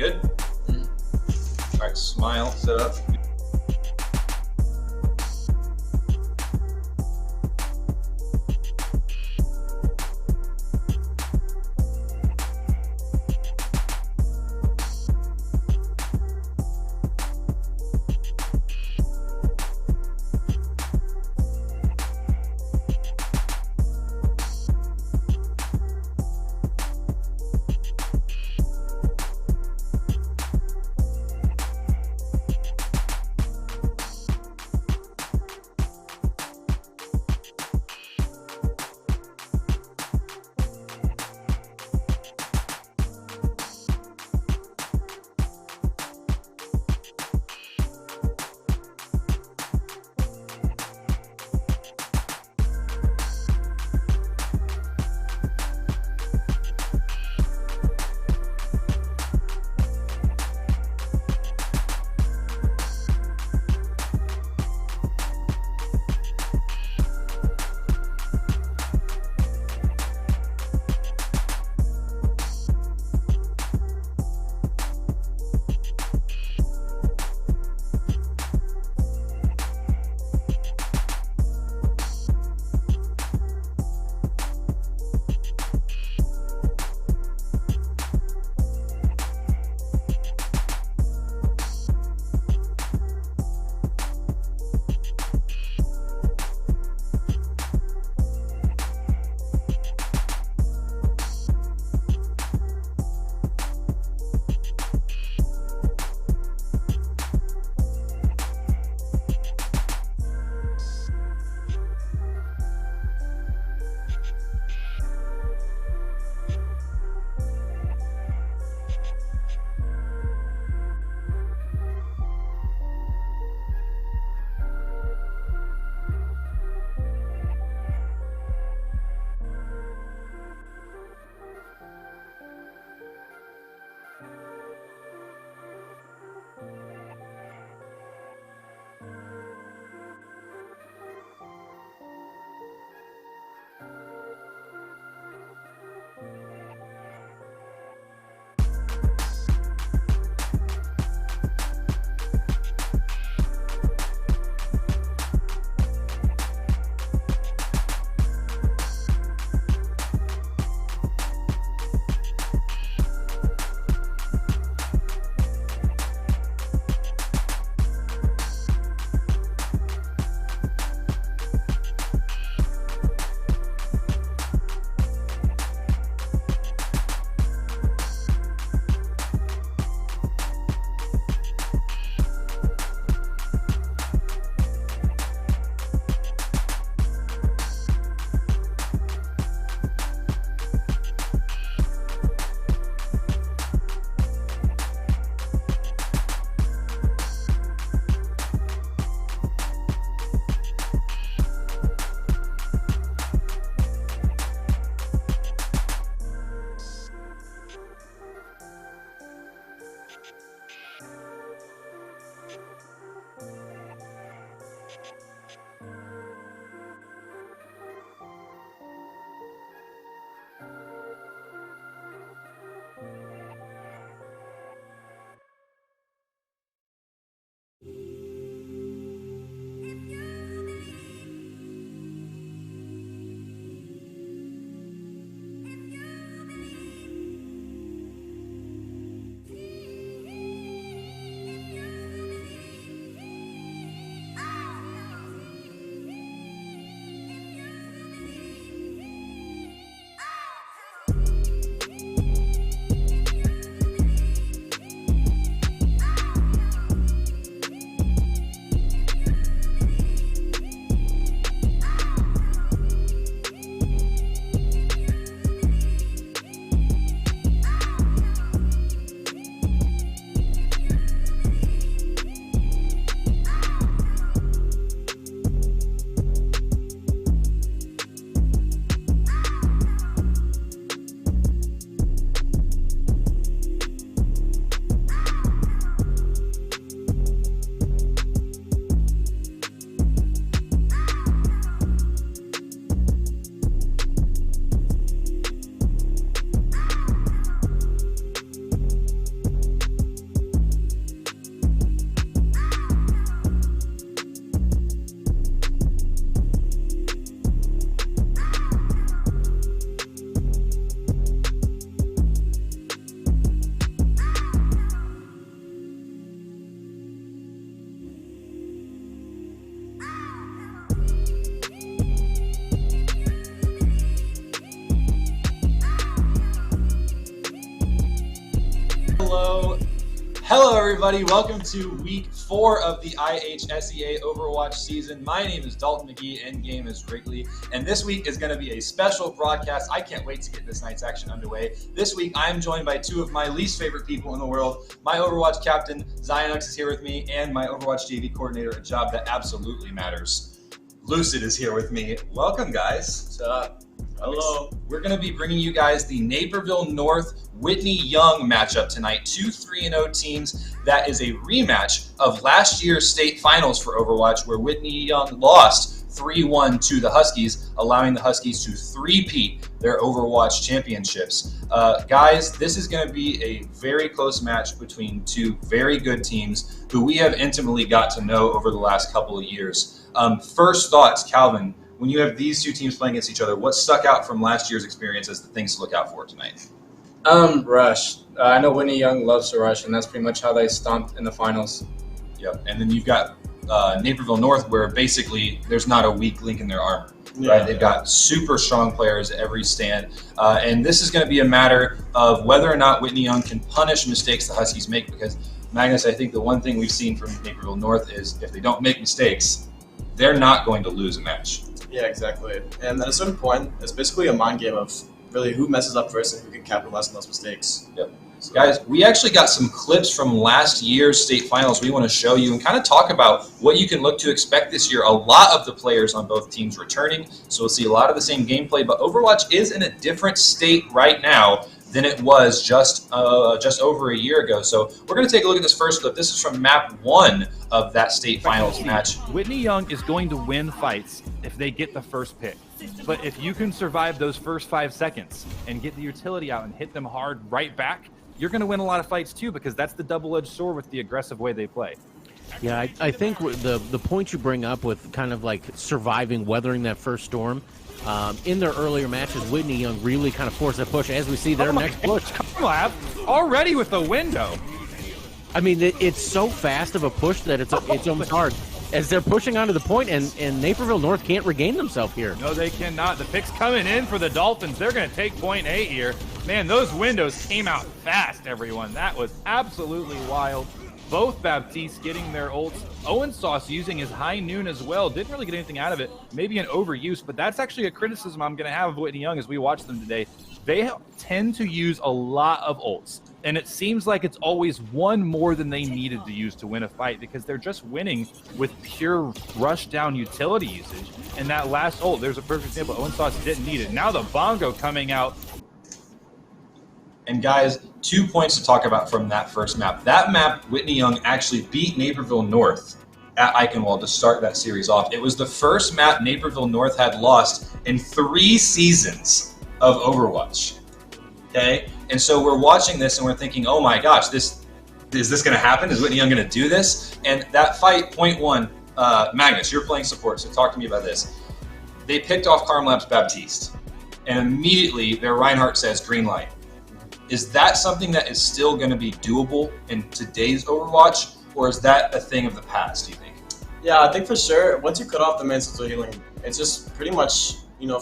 good? All right, smile, sit up. everybody. Welcome to week 4 of the IHSEA Overwatch season. My name is Dalton McGee, endgame is Wrigley, and this week is going to be a special broadcast. I can't wait to get this night's action underway. This week, I'm joined by two of my least favorite people in the world. My Overwatch captain, Zionux, is here with me, and my Overwatch JV coordinator, a job that absolutely matters. Lucid is here with me. Welcome, guys. What's up? Hello. We're going to be bringing you guys the Naperville North Whitney Young matchup tonight. 2 3-0 teams. That is a rematch of last year's state finals for Overwatch, where Whitney Young lost 3-1 to the Huskies, allowing the Huskies to three-peat their Overwatch championships. Guys, this is going to be a very close match between two very good teams who we have intimately got to know over the last couple of years. First thoughts, Calvin. When you have these two teams playing against each other, what stuck out from last year's experience as the things to look out for tonight? Rush. I know Whitney Young loves to rush, and that's pretty much how they stomped in the finals. Yep. And then you've got Naperville North, where basically there's not a weak link in their armor. Right? They've got super strong players at every stand. And this is going to be a matter of whether or not Whitney Young can punish mistakes the Huskies make, because, Magnus, I think the one thing we've seen from Naperville North is if they don't make mistakes, they're not going to lose a match. Yeah, exactly. And at a certain point, it's basically a mind game of really who messes up first and who can capitalize on those mistakes. Yep. So, guys, we actually got some clips from last year's state finals we want to show you and kind of talk about what you can look to expect this year. A lot of the players on both teams returning, so we'll see a lot of the same gameplay, but Overwatch is in a different state right now than it was just over a year ago. So we're going to take a look at this first clip. This is from map 1 of that state finals match. Whitney Young is going to win fights if they get the first pick. But if you can survive those first 5 seconds and get the utility out and hit them hard right back, you're going to win a lot of fights too, because that's the double-edged sword with the aggressive way they play. Yeah, I think the point you bring up with kind of like surviving, weathering that first storm, in their earlier matches, Whitney Young really kind of forced a push, as we see their next push. Lab already with the window. I mean, it's so fast of a push that it's almost hard. As they're pushing onto the point, and Naperville North can't regain themselves here. No, they cannot. The pick's coming in for the Dolphins. They're going to take point A here. Man, those windows came out fast, everyone. That was absolutely wild. Both Baptiste getting their ults. Owen Sauce using his high noon as well. Didn't really get anything out of it. Maybe an overuse, but that's actually a criticism I'm going to have of Whitney Young as we watch them today. They tend to use a lot of ults, and it seems like it's always one more than they needed to use to win a fight, because they're just winning with pure rush down utility usage. And that last ult, there's a perfect example. Owen Sauce didn't need it. Now the bongo coming out. And guys, 2 points to talk about from that first map. That map, Whitney Young actually beat Naperville North at Eichenwald to start that series off. It was the first map Naperville North had lost in 3 seasons of Overwatch. Okay? And so we're watching this and we're thinking, oh my gosh, is this going to happen? Is Whitney Young going to do this? And that fight, point 1, Magnus, you're playing support, so talk to me about this. They picked off Carmelab's Baptiste, and immediately their Reinhardt says green light. Is that something that is still going to be doable in today's Overwatch, or is that a thing of the past, do you think? Yeah, I think for sure, once you cut off the main social healing, it's just pretty much,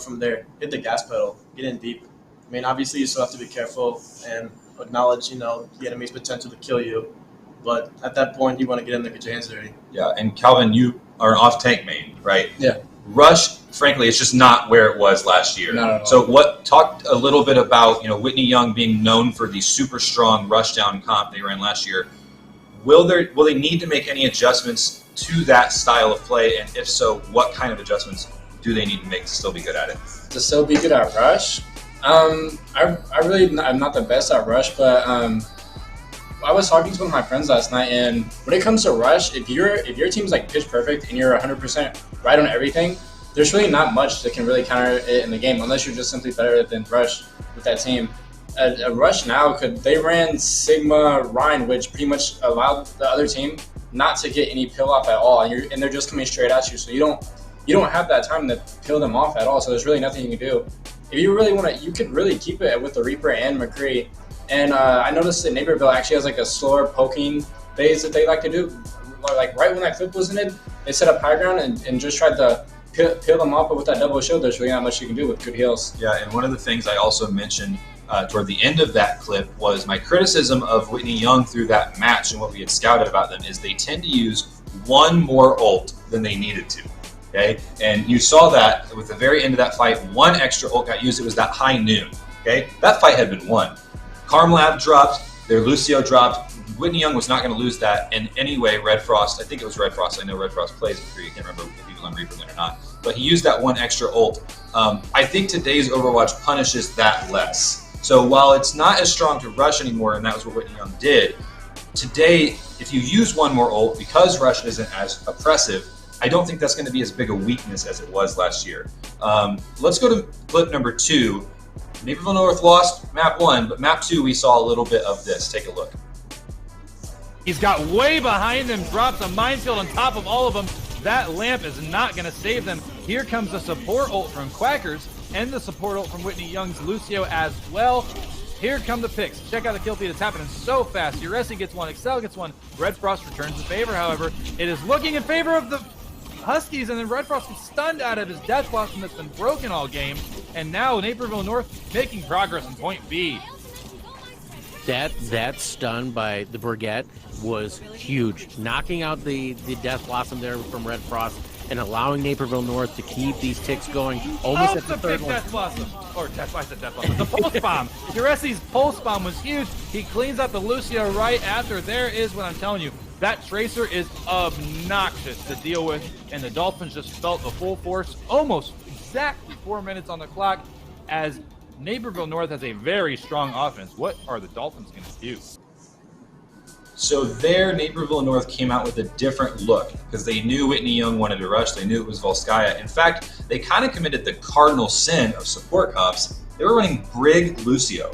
from there, hit the gas pedal, get in deep. I mean, obviously you still have to be careful and acknowledge, the enemy's potential to kill you. But at that point, you want to get in there, get your hands dirty. Yeah, and Calvin, you are an off-tank main, right? Yeah. Rush, frankly, it's just not where it was last year. No. So talk a little bit about, Whitney Young being known for the super strong rush down comp they ran last year. Will they need to make any adjustments to that style of play? And if so, what kind of adjustments do they need to make to still be good at it? To still be good at rush? I'm not the best at rush, but I was talking to one of my friends last night, and when it comes to rush, if your team's like pitch perfect and you're 100% right on everything, there's really not much that can really counter it in the game, unless you're just simply better than rush with that team. A rush now they ran Sigma Rhine, which pretty much allowed the other team not to get any pill off at all, and they're just coming straight at you. So you don't have that time to pill them off at all. So there's really nothing you can do. If you really want to, you could really keep it with the Reaper and McCree. And I noticed that Naperville actually has like a slower poking phase that they like to do. Like right when that clip was ended, they set up high ground and just tried to peel them off, but with that double shield, there's really not much you can do with good heals. Yeah, and one of the things I also mentioned toward the end of that clip was my criticism of Whitney Young through that match, and what we had scouted about them is they tend to use one more ult than they needed to. Okay, and you saw that with the very end of that fight, one extra ult got used. It was that high noon. Okay, that fight had been won. Karmlab dropped, their Lucio dropped. Whitney Young was not going to lose that in any way. Red Frost, I think it was Red Frost. I know Red Frost plays with 3. I can't remember if he was on Reaper then or not. But he used that one extra ult. I think today's Overwatch punishes that less. So while it's not as strong to rush anymore, and that was what Whitney Young did, today, if you use one more ult, because rush isn't as oppressive, I don't think that's going to be as big a weakness as it was last year. Let's go to clip number 2. Naperville North lost map 1, but map 2 we saw a little bit of this. Take a look. He's got way behind them, drops a minefield on top of all of them. That lamp is not going to save them. Here comes the support ult from Quackers and the support ult from Whitney Young's Lucio as well. Here come the picks. Check out the kill feed. It's happening so fast. IHSEA gets one, Excel gets one. Red Frost returns the favor, however. It is looking in favor of the Huskies, and then Red Frost gets stunned out of his Death Blossom that's been broken all game. And now Naperville North making progress in point B. That stun by the Brigette was huge. Knocking out the Death Blossom there from Red Frost and allowing Naperville North to keep these ticks going almost at the third one. Death Blossom. Or I said Death Blossom. The Pulse Bomb. IHSEA's Pulse Bomb was huge. He cleans out the Lucio right after. There is what I'm telling you. That Tracer is obnoxious to deal with, and the Dolphins just felt the full force, almost exactly 4 minutes on the clock, as Naperville North has a very strong offense. What are the Dolphins going to do? So there, Naperville North came out with a different look because they knew Whitney Young wanted to rush. They knew it was Volskaya. In fact, they kind of committed the cardinal sin of support comps. They were running Brig Lucio.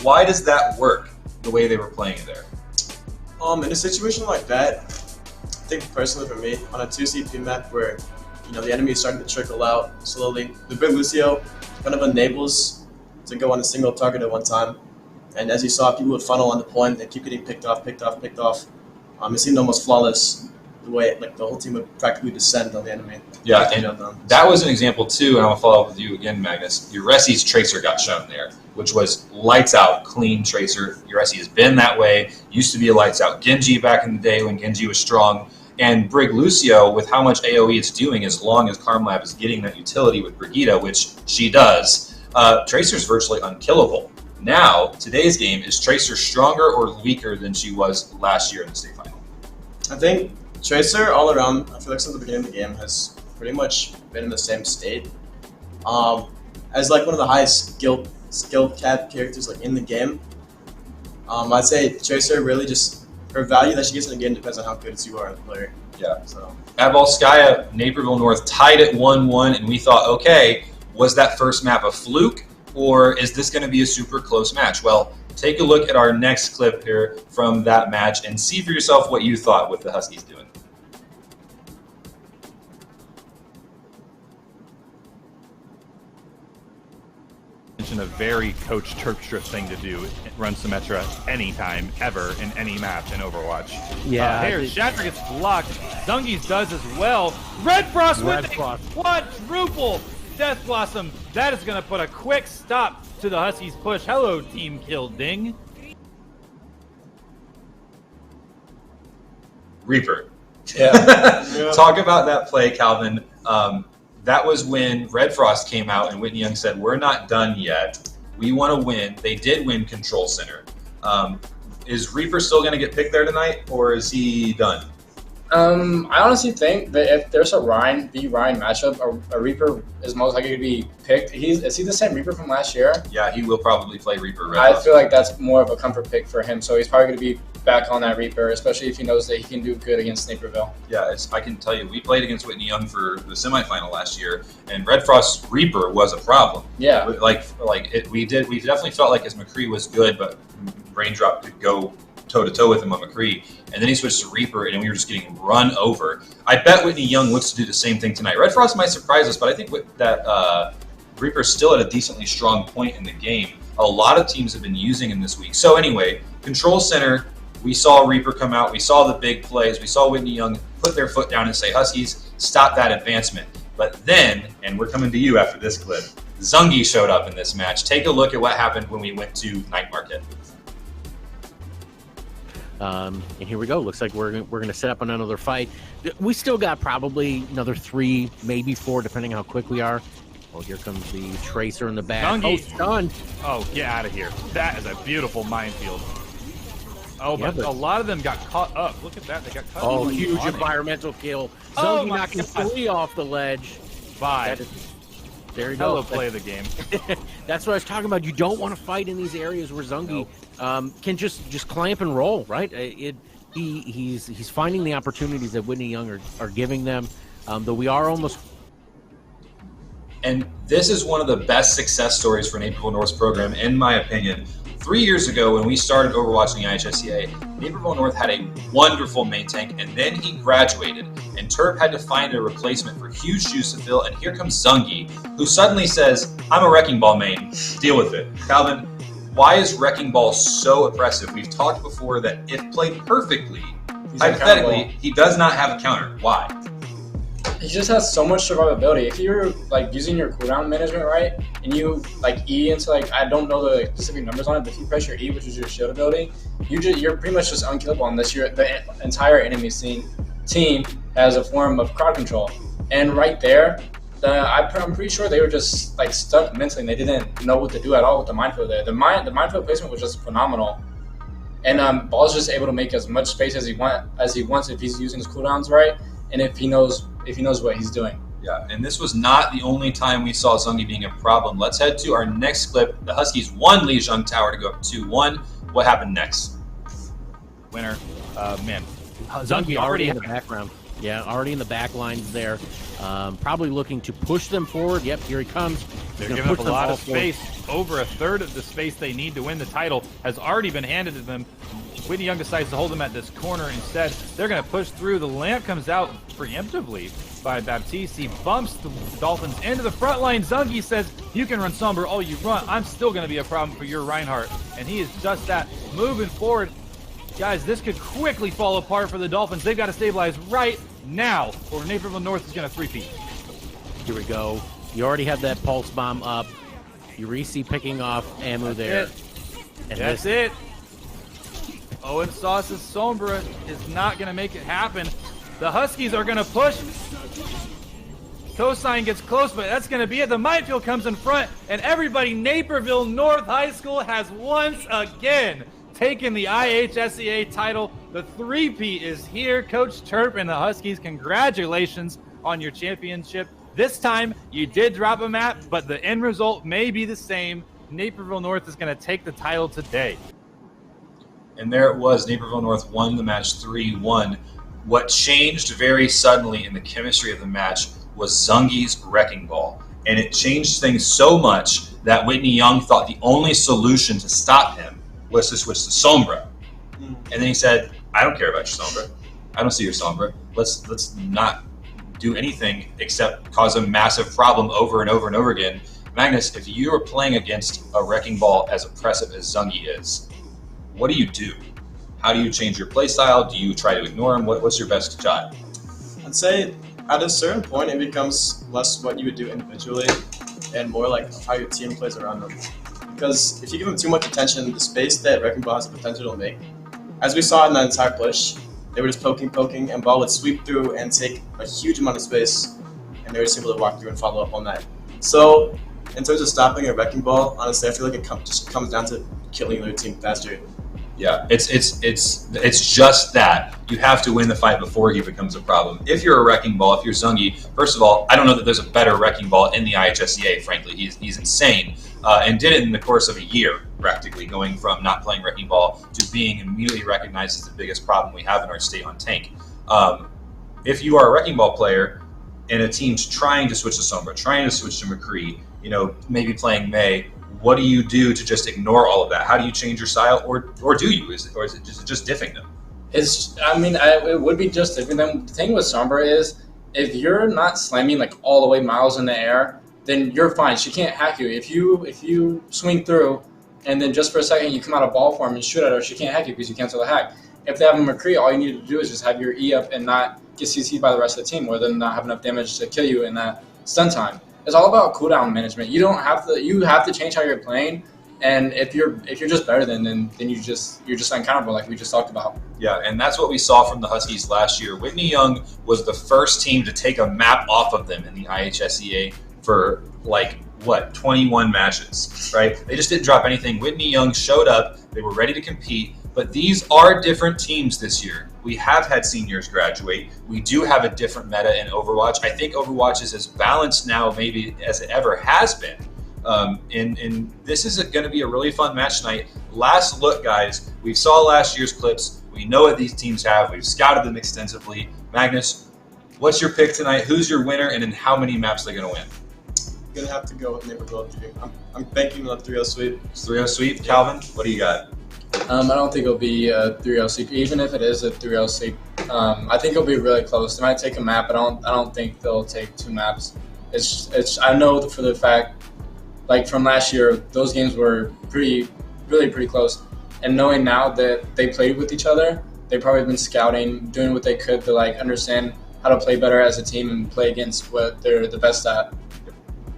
Why does that work the way they were playing it there? In a situation like that, I think personally for me, on a 2CP map where the enemy is starting to trickle out slowly, the Brig Lucio kind of enables to go on a single target at one time. And as you saw, people would funnel on the point and keep getting picked off. It seemed almost flawless the way the whole team would practically descend on the enemy. Yeah, and that was an example too, and I'm going to follow up with you again, Magnus. IHSEA's Tracer got shown there, which was lights out, clean Tracer. IHSEA has been that way. Used to be a lights out Genji back in the day when Genji was strong. And Brig Lucio, with how much AoE it's doing, as long as Karmlab is getting that utility with Brigitte, which she does, Tracer's virtually unkillable. Now, today's game, is Tracer stronger or weaker than she was last year in the state final? I think Tracer all around, I feel like since the beginning of the game, has pretty much been in the same state. As one of the highest skill cap characters in the game, I'd say Tracer really just, her value that she gets in the game depends on how good you are as a player. Yeah. So At Volskaya, Naperville North tied at 1-1, and we thought, okay, was that first map a fluke, or is this going to be a super close match? Well, take a look at our next clip here from that match and see for yourself what you thought with the Huskies doing. A very Coach Terpstra thing to do, run Symmetra anytime, ever, in any map in Overwatch. Yeah. Here, Shatter gets blocked. Zungies does as well. Red Frost with a quadruple Death Blossom. That is going to put a quick stop to the Huskies' push. Hello, Team Kill Ding. Reaper. Yeah. Talk about that play, Calvin. That was when Red Frost came out and Whitney Young said, we're not done yet. We want to win. They did win Control Center. Is Reaper still going to get picked there tonight, or is he done? I honestly think that if there's a Ryan matchup, a Reaper is most likely to be picked. Is he the same Reaper from last year? Yeah, he will probably play Reaper. I feel like that's more of a comfort pick for him, so he's probably going to be back on that Reaper, especially if he knows that he can do good against Naperville. Yeah, I can tell you, we played against Whitney Young for the semifinal last year, and Red Frost's Reaper was a problem. Yeah. We definitely felt like his McCree was good, but Raindrop could go toe-to-toe with him on McCree, and then he switched to Reaper, and we were just getting run over. I bet Whitney Young looks to do the same thing tonight. Red Frost might surprise us, but I think that Reaper's still at a decently strong point in the game. A lot of teams have been using him this week. So anyway, Control Center, we saw Reaper come out, we saw the big plays, we saw Whitney Young put their foot down and say, Huskies, stop that advancement. But then, and we're coming to you after this clip, Zungi showed up in this match. Take a look at what happened when we went to Night Market. And here we go. Looks like we're going to set up on another fight. We still got probably another 3, maybe 4, depending how quick we are. Oh, here comes the Tracer in the back. Zungi. Oh, stunned. Oh, get out of here. That is a beautiful minefield. Oh, Yeah, but a lot of them got caught up. Look at that. They got caught up. Oh, huge environmental kill. Oh Zungi my knocking God. 3 off the ledge. Bye. There you Hello, go. play of the game. That's what I was talking about. You don't want to fight in these areas where Zungi can just clamp and roll, right? He's finding the opportunities that Whitney Young are giving them. Though we are almost. And this is one of the best success stories for Naperville North's program, in my opinion. 3 years ago, when we started Overwatch in the IHSEA, Naperville North had a wonderful main tank, and then he graduated, and Terp had to find a replacement for huge shoes to fill, and here comes Zungi, who suddenly says, I'm a Wrecking Ball main, deal with it. Calvin, why is Wrecking Ball so oppressive? We've talked before that if played perfectly, hypothetically, he does not have a counter. Why? He just has so much survivability. If you're like using your cooldown management right, and you like E into like I don't know the specific numbers on it, but if you press your E, which is your shield ability, you're pretty much just unkillable unless the entire enemy team has a form of crowd control. And right there, I'm pretty sure they were just like stuck mentally and they didn't know what to do at all with the minefield there. The minefield placement was just phenomenal. And Ball's just able to make as much space as he wants if he's using his cooldowns right, and if he knows what he's doing. Yeah, and this was not the only time we saw Zungi being a problem. Let's head to our next clip. The Huskies won Lijiang Tower to go up 2-1. What happened next? Winner. Man, Zungi already in the background. Yeah, already in the back lines there. Probably looking to push them forward. Yep, here he comes. They're giving up a lot of space. Over a third of the space they need to win the title has already been handed to them. Whitney Young decides to hold them at this corner instead. They're going to push through. The lamp comes out preemptively by Baptiste. He bumps the Dolphins into the front line. Zungi says, you can run Sombra all you want. I'm still going to be a problem for your Reinhardt. And he is just that. Moving forward. Guys, this could quickly fall apart for the Dolphins. They've got to stabilize right now, or Naperville North is going to three-peat. Here we go. You already have that pulse bomb up. Urisi picking off ammo there. And that's it. Owen Sauce's Sombra is not going to make it happen. The Huskies are going to push. Cosign gets close, but that's going to be it. The minefield comes in front, and everybody, Naperville North High School has once again taken the IHSEA title. The three-peat is here. Coach Terp and the Huskies, congratulations on your championship. This time, you did drop a map, but the end result may be the same. Naperville North is going to take the title today. And there it was. Naperville North won the match 3-1. What changed very suddenly in the chemistry of the match was Zungi's Wrecking Ball. And it changed things so much that Whitney Young thought the only solution to stop him was to switch to Sombra. And then he said, I don't care about your Sombra. I don't see your Sombra. Let's not do anything except cause a massive problem over and over and over again. Magnus, if you are playing against a Wrecking Ball as oppressive as Zungi is, what do you do? How do you change your playstyle? Do you try to ignore him? What's your best shot? I'd say at a certain point it becomes less what you would do individually and more like how your team plays around them. Because if you give them too much attention, the space that Wrecking Ball has the potential to make, as we saw in that entire push, they were just poking, and Ball would sweep through and take a huge amount of space, and they were just able to walk through and follow up on that. So, in terms of stopping a Wrecking Ball, honestly, I feel like it just comes down to killing their team faster. Yeah, it's just that. You have to win the fight before he becomes a problem. If you're a Wrecking Ball, if you're Zungi, first of all, I don't know that there's a better Wrecking Ball in the IHSEA, frankly. He's insane. And did it in the course of a year, practically, going from not playing Wrecking Ball to being immediately recognized as the biggest problem we have in our state on tank. If you are a Wrecking Ball player and a team's trying to switch to Sombra, trying to switch to McCree, maybe playing May, what do you do to just ignore all of that? How do you change your style, or do you? Is it just diffing them? It would be just diffing them. The thing with Sombra is, if you're not slamming like all the way miles in the air, then you're fine. She can't hack you. If you swing through, and then just for a second you come out of ball form and shoot at her, she can't hack you because you cancel the hack. If they have a McCree, all you need to do is just have your E up and not get CC'd by the rest of the team, or then not have enough damage to kill you in that stun time. it's all about cooldown management. You have to change how you're playing. And if you're just better than them, then you're just uncounterable, like we just talked about. Yeah, and that's what we saw from the Huskies last year. Whitney Young was the first team to take a map off of them in the IHSEA for 21 matches, right? They just didn't drop anything. Whitney Young showed up. They were ready to compete. But these are different teams this year. We have had seniors graduate. We do have a different meta in Overwatch. I think Overwatch is as balanced now maybe as it ever has been. And this is going to be a really fun match tonight. Last look, guys. We saw last year's clips. We know what these teams have. We've scouted them extensively. Magnus, what's your pick tonight? Who's your winner, and in how many maps they're going to win? I'm gonna have to go with Naperville 3. I'm banking on 3-0 sweep. 3-0 sweep. Calvin, what do you got? I don't think it'll be a 3-0 sweep, even if it is a 3-0 sweep. I think it'll be really close. They might take a map, but I don't think they'll take 2 maps. I know for the fact, like from last year, those games were really pretty close. And knowing now that they played with each other, they've probably been scouting, doing what they could to understand how to play better as a team and play against what they're the best at.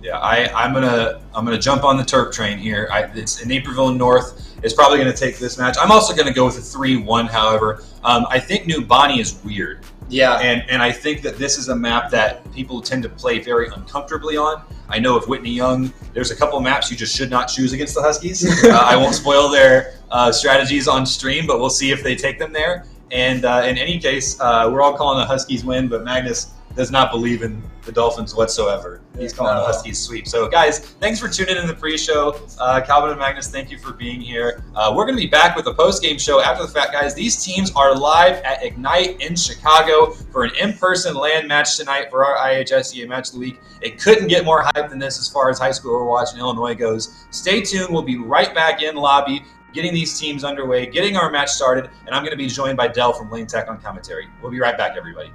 Yeah, I'm gonna jump on the Terp train here. It's in Naperville North is probably going to take this match. I'm also going to go with a 3-1. However, I think New Bonnie is weird. Yeah, and I think that this is a map that people tend to play very uncomfortably on. I know of Whitney Young, there's a couple maps you just should not choose against the Huskies. I won't spoil their strategies on stream, but we'll see if they take them there. And in any case, we're all calling the Huskies win, but Magnus does not believe in the Dolphins whatsoever. He's calling the Huskies sweep. So, guys, thanks for tuning in the pre-show. Calvin and Magnus, thank you for being here. We're going to be back with a post-game show after the fact, guys. These teams are live at Ignite in Chicago for an in-person LAN match tonight for our IHSEA Match of the Week. It couldn't get more hype than this as far as high school Overwatch in Illinois goes. Stay tuned. We'll be right back in lobby, getting these teams underway, getting our match started, and I'm going to be joined by Dell from Lane Tech on commentary. We'll be right back, everybody.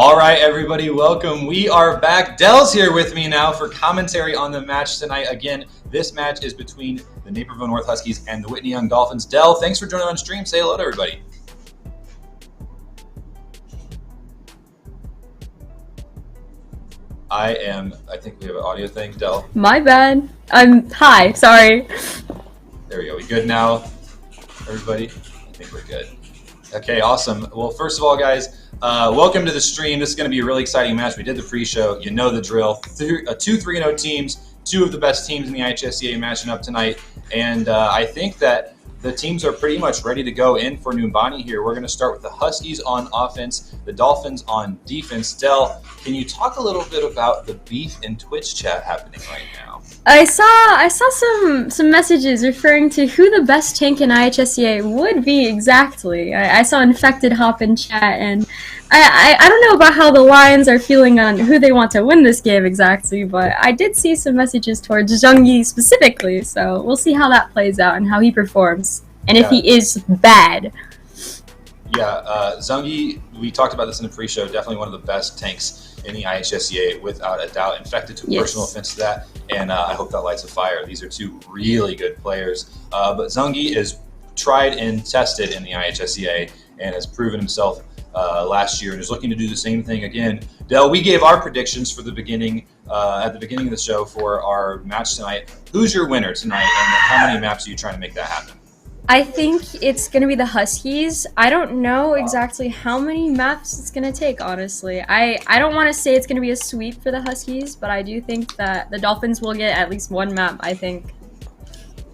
All right, everybody, welcome. We are back. Dell's here with me now for commentary on the match tonight. Again, this match is between the Naperville North Huskies and the Whitney Young Dolphins. Dell, thanks for joining on stream. Say hello to everybody. I think we have an audio thing. Dell. My bad. Hi, sorry. There we go. We good now, everybody? I think we're good. Okay, awesome. Well, first of all, guys, welcome to the stream. This is going to be a really exciting match. We did the pre-show. You know the drill. Two 3-0 teams, two of the best teams in the IHSEA matching up tonight. And I think that the teams are pretty much ready to go in for Numbani here. We're going to start with the Huskies on offense, the Dolphins on defense. Dell, can you talk a little bit about the beef in Twitch chat happening right now? I saw some messages referring to who the best tank in IHSEA would be exactly. I saw Infected hop in chat, and I don't know about how the Lions are feeling on who they want to win this game exactly, but I did see some messages towards Zhengyi specifically, so we'll see how that plays out and how he performs, and if he is bad. Yeah, Zhengyi, we talked about this in the pre-show, definitely one of the best tanks in the IHSEA, without a doubt. Infected took personal offense to that, and I hope that lights a fire. These are two really good players, but Zhengyi is tried and tested in the IHSEA and has proven himself last year and is looking to do the same thing again. Dell, we gave our predictions for the beginning at the beginning of the show for our match tonight. Who's your winner tonight, and how many maps are you trying to make that happen? I think it's going to be the Huskies. I don't know exactly how many maps it's going to take, honestly. I don't want to say it's going to be a sweep for the Huskies, but I do think that the Dolphins will get at least one map, I think.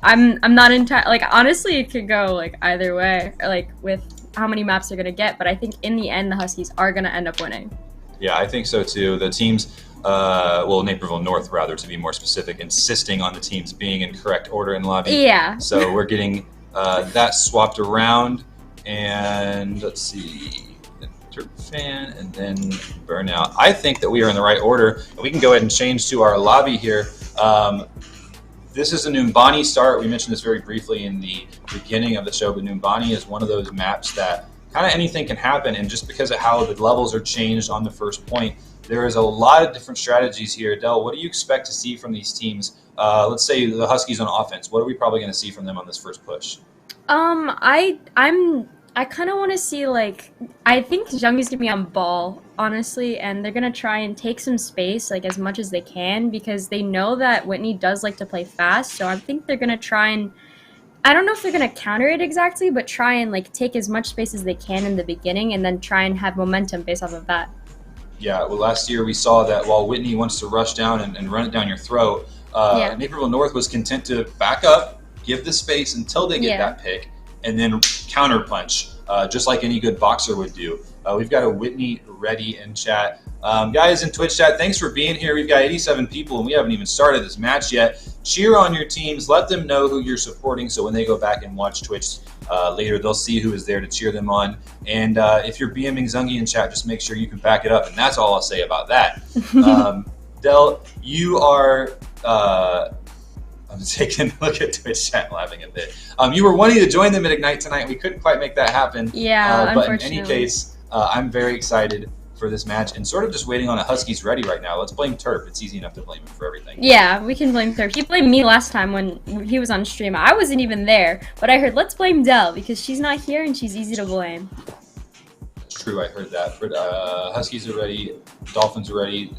I'm not entirely, honestly, it could go, either way, with how many maps they're going to get, but I think in the end, the Huskies are going to end up winning. Yeah, I think so, too. The teams, Naperville North, rather, to be more specific, insisting on the teams being in correct order in lobby. Yeah. So we're getting that swapped around, and let's see, Turp Fan, and then Burnout. I think that we are in the right order. We can go ahead and change to our lobby here. This is a Numbani start. We mentioned this very briefly in the beginning of the show, but Numbani is one of those maps that kind of anything can happen, and just because of how the levels are changed on the first point, there is a lot of different strategies here. Dell, what do you expect to see from these teams? Let's say the Huskies on offense. What are we probably going to see from them on this first push? I kind of want to see, I think Zhengyi's going to be on ball, honestly, and they're going to try and take some space, as much as they can, because they know that Whitney does like to play fast, so I think they're going to try and, I don't know if they're going to counter it exactly, but try and, take as much space as they can in the beginning, and then try and have momentum based off of that. Yeah, well, last year we saw that while Whitney wants to rush down and run it down your throat, Naperville North was content to back up, give the space until they get that pick, and then counter punch, just like any good boxer would do. We've got a Whitney ready in chat. Guys in Twitch chat, thanks for being here. We've got 87 people, and we haven't even started this match yet. Cheer on your teams. Let them know who you're supporting, so when they go back and watch Twitch later, they'll see who is there to cheer them on. And if you're BMing Zhengyi in chat, just make sure you can back it up, and that's all I'll say about that. Dell, you are... I'm taking a look at Twitch chat, laughing a bit. You were wanting to join them at Ignite tonight. We couldn't quite make that happen. Yeah, but in any case, I'm very excited for this match and sort of just waiting on a Huskies ready right now. Let's blame Turp. It's easy enough to blame him for everything. Yeah, we can blame Turp. He blamed me last time when he was on stream. I wasn't even there, but I heard, let's blame Dell because she's not here and she's easy to blame. True, I heard that. But Huskies are ready. Dolphins are ready.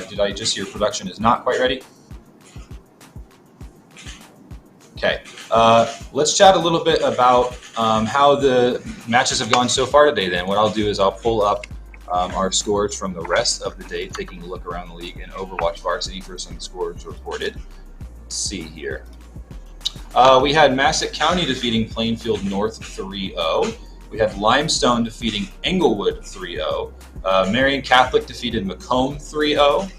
Did I just hear production is not quite ready? Okay, let's chat a little bit about how the matches have gone so far today then. What I'll do is I'll pull up our scores from the rest of the day, taking a look around the league in Overwatch Varsity for some scores reported. Let's see here. We had Massac County defeating Plainfield North 3-0. We had Limestone defeating Englewood 3-0. Marion Catholic defeated Macomb 3-0.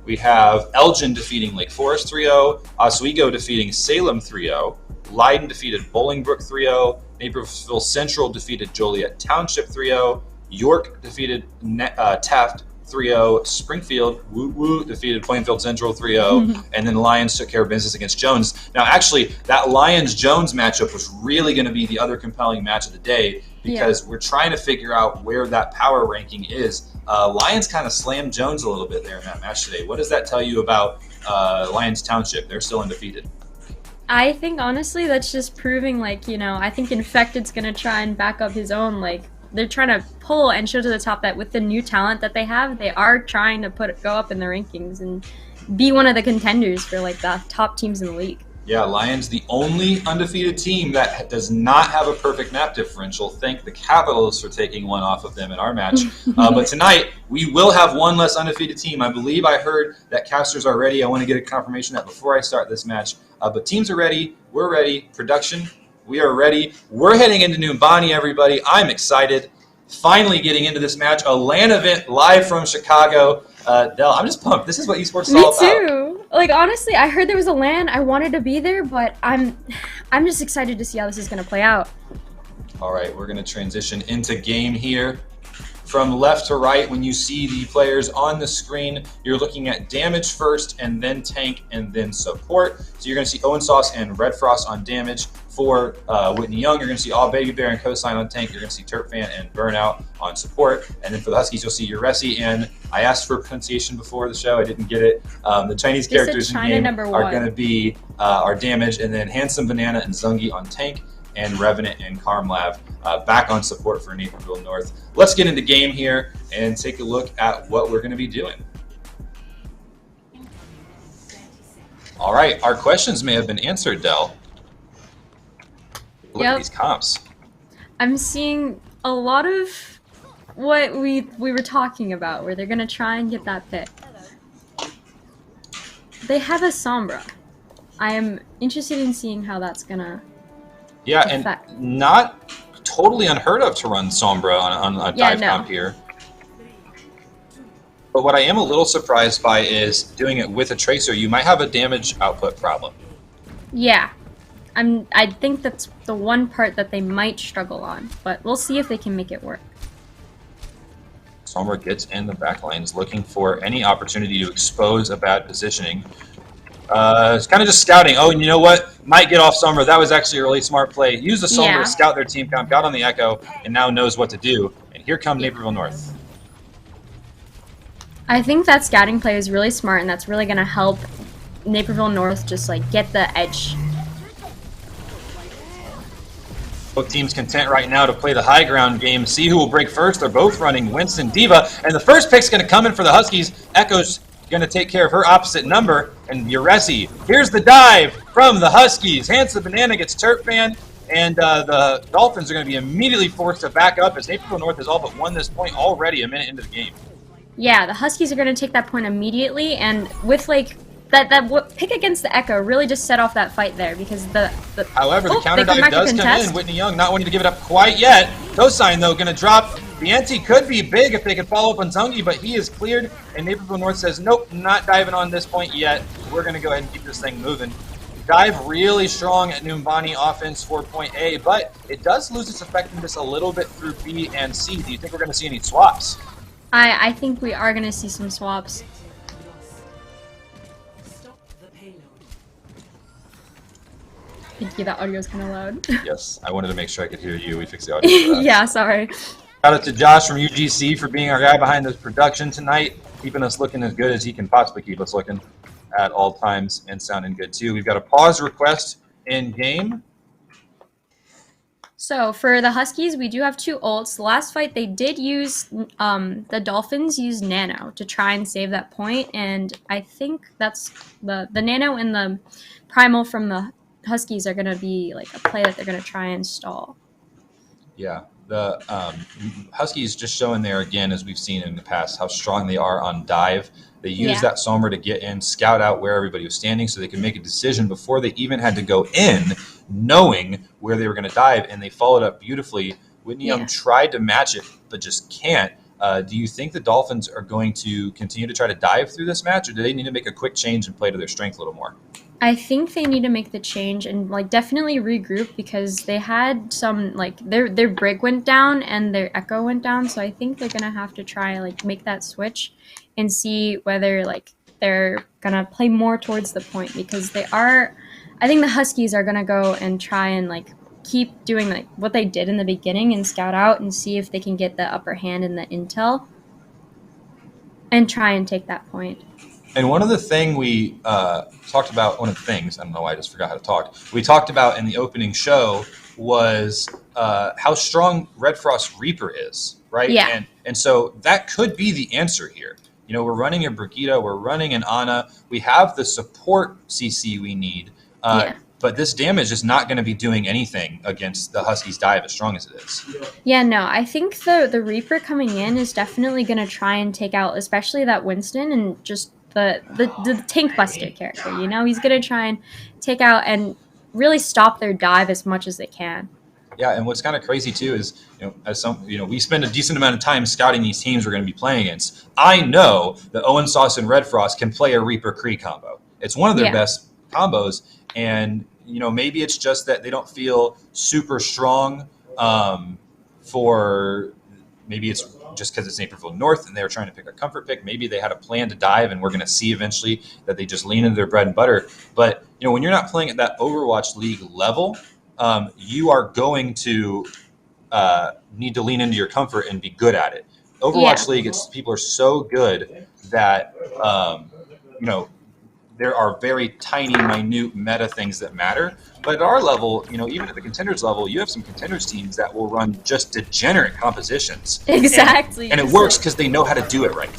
We have Elgin defeating Lake Forest 3-0. Oswego defeating Salem 3-0. Leiden defeated Bolingbrook 3-0. Naperville Central defeated Joliet Township 3-0. York defeated Taft 3-0. Springfield, defeated Plainfield Central 3-0. And then Lions took care of business against Jones. Now, actually, that Lions-Jones matchup was really going to be the other compelling match of the day because we're trying to figure out where that power ranking is. Lions kind of slammed Jones a little bit there in that match today. What does that tell you about Lions Township? They're still undefeated. I think, honestly, that's just proving, like, I think Infected's going to try and back up his own, like, they're trying to pull and show to the top that with the new talent that they have, they are trying to go up in the rankings and be one of the contenders for, like, the top teams in the league. Yeah, Lions, the only undefeated team that does not have a perfect map differential. Thank the Capitals for taking one off of them in our match. But tonight, we will have one less undefeated team. I believe I heard that casters are ready. I want to get a confirmation of that before I start this match. But teams are ready. We're ready. Production, we are ready. We're heading into Numbani, everybody. I'm excited. Finally getting into this match. A LAN event live from Chicago. Del, I'm just pumped. This is what esports is all about. Me too. Like, honestly, I heard there was a LAN. I wanted to be there, but I'm just excited to see how this is going to play out. All right, we're going to transition into game here. From left to right, when you see the players on the screen, you're looking at damage first, and then tank, and then support. So you're going to see Owen Sauce and Red Frost on damage. For Whitney Young, you're going to see All Baby Bear and Cosign on tank. You're going to see Turp Fan and Burnout on support. And then for the Huskies, you'll see Uresi. And I asked for pronunciation before the show. I didn't get it. The Chinese characters in game are going to be our damage. And then Handsome Banana and Zungi on tank. And Revenant and Karmlav back on support for Naperville North. Let's get into game here and take a look at what we're going to be doing. All right, our questions may have been answered, Del. Look at these comps. I'm seeing a lot of what we were talking about, where they're going to try and get that pick. They have a Sombra. I am interested in seeing how that's going to affect. And not totally unheard of to run Sombra on a dive comp here. But what I am a little surprised by is doing it with a Tracer. You might have a damage output problem. Yeah. I think that's the one part that they might struggle on, but we'll see if they can make it work. Sombra gets in the back lines, looking for any opportunity to expose a bad positioning. It's kind of just scouting. Oh, and you know what? Might get off Sombra. That was actually a really smart play. Use the Sombra to scout their team comp, got on the Echo, and now knows what to do. And here come Naperville North. I think that scouting play is really smart, and that's really going to help Naperville North just, like, get the edge. Both teams content right now to play the high ground game. See who will break first. They're both running Winston D.Va. And the first pick's going to come in for the Huskies. Echo's going to take care of her opposite number. And Uresi. Here's the dive from the Huskies. Handsome Banana gets Turp Fan. And the Dolphins are going to be immediately forced to back up as Naperville North has all but won this point already a minute into the game. Yeah, the Huskies are going to take that point immediately. And with, like, that pick against the Echo really just set off that fight there because However, the counter dive does come in. Whitney Young not wanting to give it up quite yet. Cosign, though, going to drop. The ante could be big if they could follow up on Zungi, but he is cleared. And Naperville North says, nope, not diving on this point yet. We're going to go ahead and keep this thing moving. Dive really strong at Numbani offense for point A, but it does lose its effectiveness a little bit through B and C. Do you think we're going to see any swaps? I think we are going to see some swaps. Thank you, that audio is kind of loud. Yes, I wanted to make sure I could hear you. We fixed the audio for that. Yeah, sorry. Shout out to Josh from UGC for being our guy behind this production tonight, keeping us looking as good as he can possibly keep us looking at all times and sounding good too. We've got a pause request in game. So for the Huskies, we do have two ults. The last fight, they did use, the Dolphins used Nano to try and save that point, and I think that's the Nano and the Primal from the Huskies are going to be like a play that they're going to try and stall. Yeah, the Huskies just showing there again, as we've seen in the past, how strong they are on dive. They used that Sombra to get in, scout out where everybody was standing so they could make a decision before they even had to go in, knowing where they were going to dive, and they followed up beautifully. Whitney Young tried to match it, but just can't. Do you think the Dolphins are going to continue to try to dive through this match, or do they need to make a quick change and play to their strength a little more? I think they need to make the change and like definitely regroup because they had some like their brig went down and their echo went down, so I think they're gonna have to try like make that switch and see whether like they're gonna play more towards the point because they are. I think the Huskies are gonna go and try and like keep doing like what they did in the beginning and scout out and see if they can get the upper hand in the intel and try and take that point. And one of the thing we talked about, one of the things, I don't know why I just forgot how to talk, we talked about in the opening show was how strong Red Frost Reaper is, right? Yeah. And so that could be the answer here. You know, we're running a Brigitte, we're running an Ana, we have the support CC we need, but this damage is not going to be doing anything against the Huskies dive as strong as it is. Yeah, no, I think the Reaper coming in is definitely going to try and take out especially that Winston and just the tank buster character, you know? He's going to try and take out and really stop their dive as much as they can. Yeah, and what's kind of crazy too is, we spend a decent amount of time scouting these teams we're going to be playing against. I know that Owen Sauce and Red Frost can play a Reaper Kree combo. It's one of their best combos, and maybe it's just that they don't feel super strong for. Maybe it's just because it's Naperville North and they were trying to pick a comfort pick. Maybe they had a plan to dive, and we're going to see eventually that they just lean into their bread and butter. But when you're not playing at that Overwatch League level, you are going to need to lean into your comfort and be good at it. Overwatch League, people are so good that there are very tiny, minute meta things that matter. But at our level, even at the contenders level, you have some contenders teams that will run just degenerate compositions. Exactly. And it works because they know how to do it right.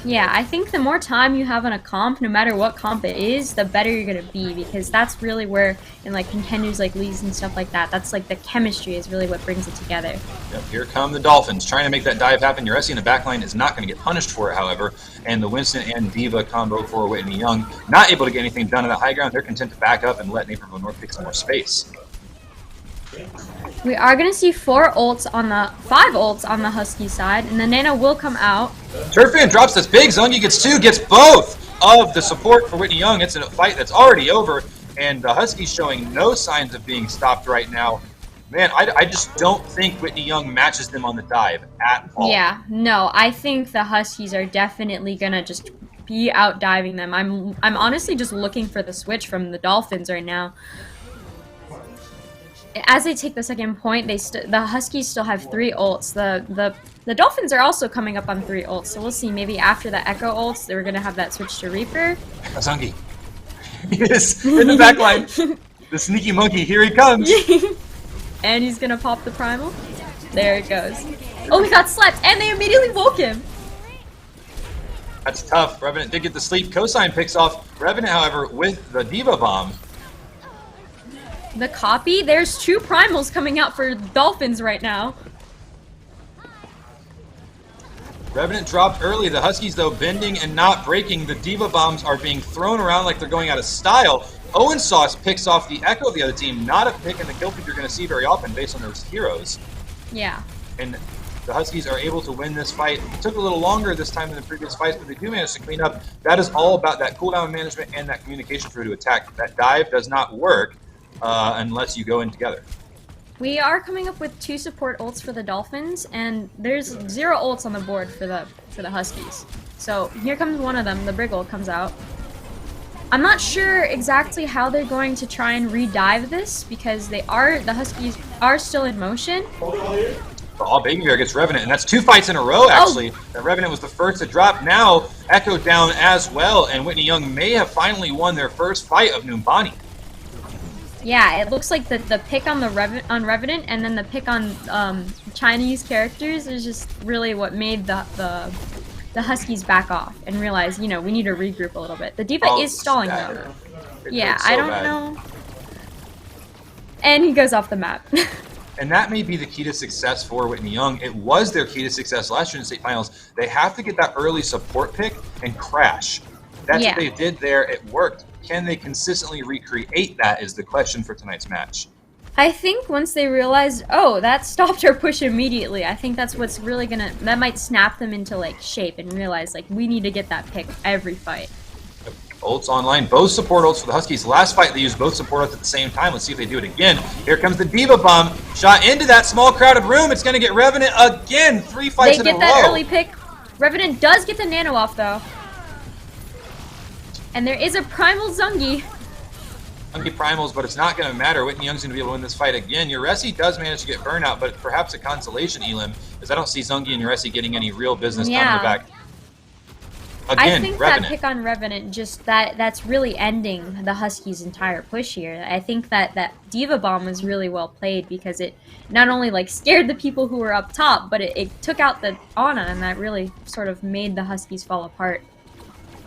Yeah, I think the more time you have on a comp, no matter what comp it is, the better you're going to be, because that's really where, in like contenders like leagues and stuff like that, that's like the chemistry is really what brings it together. Yep, here come the Dolphins trying to make that dive happen. Your SE in the backline is not going to get punished for it, however, and the Winston and Diva combo for Whitney Young, not able to get anything done on that high ground. They're content to back up and let Naperville North take some more space. We are going to see 5 ults on the Husky side, and the Nano will come out. Turfan drops this big. Zungi gets 2, gets both of the support for Whitney Young. It's a fight that's already over, and the Huskies showing no signs of being stopped right now. Man, I just don't think Whitney Young matches them on the dive at all. Yeah, no, I think the Huskies are definitely going to just be out diving them. I'm honestly just looking for the switch from the Dolphins right now. As they take the second point, the Huskies still have 3 ults. The Dolphins are also coming up on 3 ults, so we'll see. Maybe after the Echo ults, they're going to have that switch to Reaper. Azangi. Yes, in the back line. The sneaky monkey, here he comes. And he's going to pop the Primal. There it goes. Oh, he got slept, and they immediately woke him. That's tough. Revenant did get the sleep. Cosine picks off Revenant, however, with the Diva Bomb. The copy? There's 2 primals coming out for Dolphins right now. Revenant dropped early. The Huskies, though, bending and not breaking. The Diva Bombs are being thrown around like they're going out of style. Owen Sauce picks off the Echo of the other team. Not a pick in the kill feed you're going to see very often based on those heroes. Yeah. And the Huskies are able to win this fight. It took a little longer this time than the previous fights, but they do manage to clean up. That is all about that cooldown management and that communication for who to attack. That dive does not work unless you go in together. We are coming up with 2 support ults for the Dolphins, and there's 0 ults on the board for the Huskies. So here comes one of them. The Brig ult comes out. I'm not sure exactly how they're going to try and re-dive this because the Huskies are still in motion. Oh, Baby Bear gets Revenant, and that's 2 fights in a row, actually. That Revenant was the first to drop. Now, Echo down as well, and Whitney Young may have finally won their first fight of Numbani. Yeah, it looks like the pick on Revenant and then the pick on Chinese characters is just really what made the Huskies back off and realize, we need to regroup a little bit. The Diva is stalling though. Yeah, I don't know. And he goes off the map. And that may be the key to success for Whitney Young. It was their key to success last year in the state finals. They have to get that early support pick and crash. That's what they did there. It worked. Can they consistently recreate that is the question for tonight's match. I think once they realized, that stopped our push immediately, I think that's what's really that might snap them into shape and realize we need to get that pick every fight. Ults online, both support ults for the Huskies. Last fight, they used both support ults at the same time. Let's see if they do it again. Here comes the Diva Bomb. Shot into that small crowded room. It's going to get Revenant again. 3 fights in a row. They get that early pick. Revenant does get the nano off, though. And there is a Primal Zungi. Zungi Primals, but it's not going to matter. Whitney Young's going to be able to win this fight again. Uresi does manage to get burnout, but perhaps a consolation, Elim, is I don't see Zungi and Uresi getting any real business down the back. Again, I think Revenant. that pick on Revenant, just that's really ending the Huskies' entire push here. I think that Diva Bomb was really well played because it not only like scared the people who were up top, but it took out the Ana, and that really sort of made the Huskies fall apart.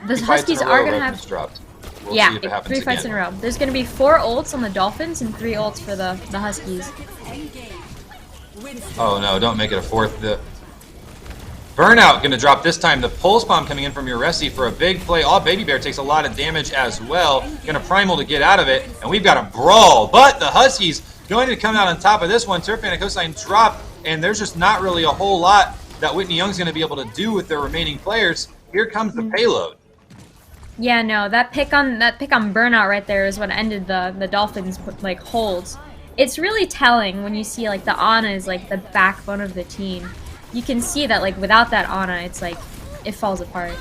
The Huskies are going to have... dropped. We'll yeah, see if it happens 3 fights again. in a row. There's going to be 4 ults on the Dolphins and 3 ults for the Huskies. Oh no, don't make it a 4th. The Burnout going to drop this time. The Pulse Bomb coming in from Uresi for a big play. All Baby Bear takes a lot of damage as well. Going to Primal to get out of it. And we've got a brawl. But the Huskies going to come out on top of this one. Turf and a Coastline drop. And there's just not really a whole lot that Whitney Young's going to be able to do with their remaining players. Here comes the payload. Yeah, no, that pick on Burnout right there is what ended the Dolphins like holds. It's really telling when you see like the Ana is like the backbone of the team. You can see that like without that Ana, it's like it falls apart.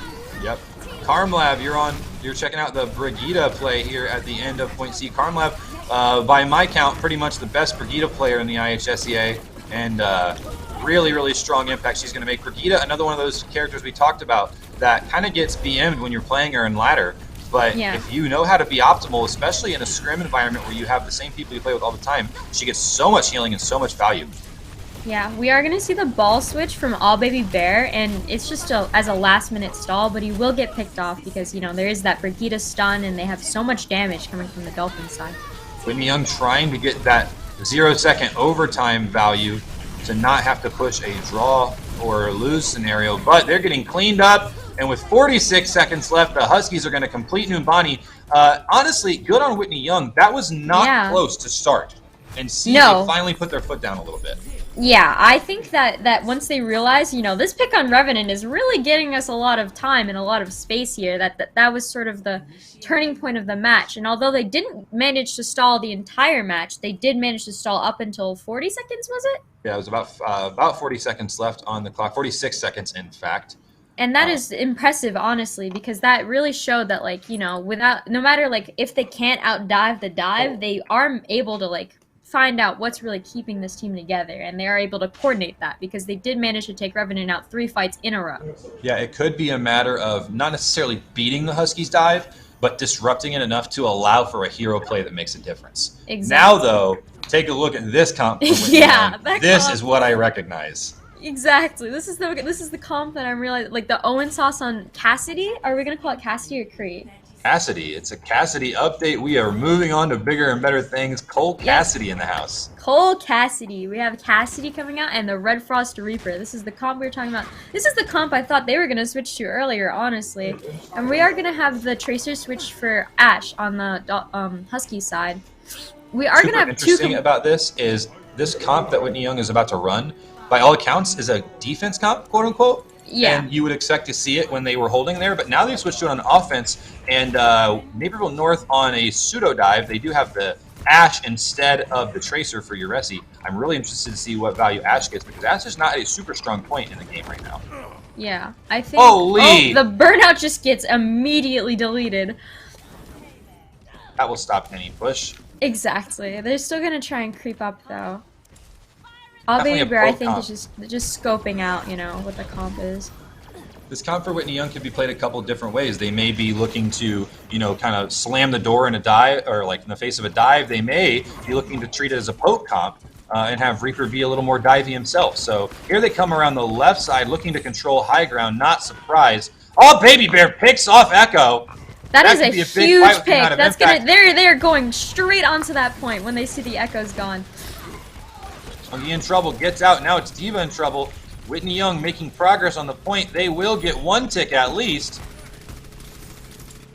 Yep. Karmlab, you're checking out the Brigitte play here at the end of Point C. Karmlab, by my count, pretty much the best Brigitte player in the IHSEA, and really, really strong impact she's going to make. Brigitte, another one of those characters we talked about that kind of gets BM'd when you're playing her in ladder. But if you know how to be optimal, especially in a scrim environment where you have the same people you play with all the time, she gets so much healing and so much value. Yeah, we are going to see the ball switch from All Baby Bear, and it's just as a last-minute stall, but he will get picked off because, you know, there is that Brigitte stun, and they have so much damage coming from the Dolphin side. Whitney Young trying to get that 0-second overtime value to not have to push a draw or lose scenario, but they're getting cleaned up, and with 46 seconds left, the Huskies are going to complete Numbani. Honestly, good on Whitney Young. That was not close to start, and see they finally put their foot down a little bit. Yeah, I think that once they realize, you know, this pick on Revenant is really getting us a lot of time and a lot of space here, that was sort of the turning point of the match. And although they didn't manage to stall the entire match, they did manage to stall up until 40 seconds, was it? Yeah, it was about 40 seconds left on the clock, 46 seconds in fact. And that is impressive, honestly, because that really showed that, like, you know, no matter, like, if they can't outdive the dive, they are able to, like, find out what's really keeping this team together, and they are able to coordinate that because they did manage to take Revenant out 3 fights in a row. Yeah, it could be a matter of not necessarily beating the Huskies dive, but disrupting it enough to allow for a hero play that makes a difference. Exactly. Now, though, take a look at this comp. Yeah, this is what I recognize. Exactly. This is the comp that I'm realizing, like the Owen sauce on Cassidy. Are we gonna call it Cassidy or Creed? Cassidy. It's a Cassidy update. We are moving on to bigger and better things. Cole Cassidy in the house. Cole Cassidy. We have Cassidy coming out and the Red Frost Reaper. This is the comp we were talking about. This is the comp I thought they were going to switch to earlier, honestly. And we are going to have the Tracer switch for Ashe on the Husky side. We are going to have interesting about this is this comp that Whitney Young is about to run, by all accounts, is a defense comp, quote unquote. Yeah. And you would expect to see it when they were holding there, but now they've switched to it on offense. And Naperville North on a pseudo dive, they do have the Ashe instead of the Tracer for Uresi. I'm really interested to see what value Ashe gets because Ashe is not a super strong point in the game right now. Yeah, I think. Holy! Oh, the burnout just gets immediately deleted. That will stop any push. Exactly. They're still gonna try and creep up though. All Baby Bear, I think, is just scoping out, you know, what the comp is. This comp for Whitney Young could be played a couple different ways. They may be looking to, you know, kind of slam the door in a dive, or like in the face of a dive. They may be looking to treat it as a poke comp and have Reaper be a little more divey himself. So here they come around the left side looking to control high ground, not surprised. All Baby Bear picks off Echo. That is a huge pick. That's gonna they're going straight onto that point when they see the Echo's gone. Zungi in trouble, gets out. Now it's Diva in trouble. Whitney Young making progress on the point. They will get 1 tick at least.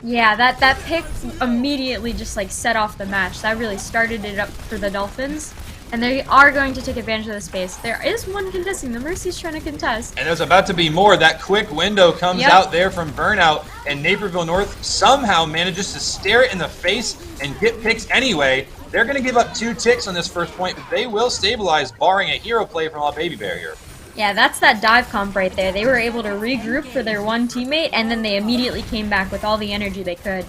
Yeah, that pick immediately just like set off the match. That really started it up for the Dolphins. And they are going to take advantage of the space. There is one contesting. The Mercy's trying to contest. And there's about to be more. That quick window comes Yep. out there from Burnout, and Naperville North somehow manages to stare it in the face and get picks anyway. They're going to give up 2 ticks on this first point, but they will stabilize, barring a hero play from All Baby Bear here. Yeah, that's that dive comp right there. They were able to regroup for their one teammate, and then they immediately came back with all the energy they could.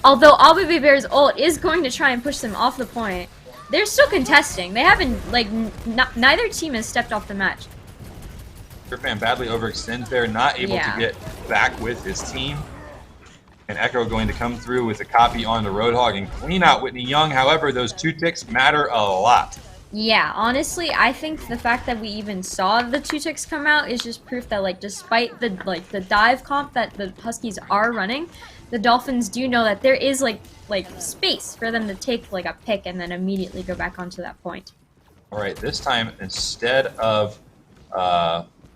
Although All Baby Bear's ult is going to try and push them off the point, they're still contesting. They haven't, like, neither team has stepped off the match. Fan badly overextends there, not able to get back with his team. And Echo going to come through with a copy on the Roadhog and clean out Whitney Young. However, those 2 ticks matter a lot. Yeah, honestly, I think the fact that we even saw the 2 ticks come out is just proof that, like, despite the dive comp that the Huskies are running, the Dolphins do know that there is like space for them to take like a pick and then immediately go back onto that point. All right, this time instead of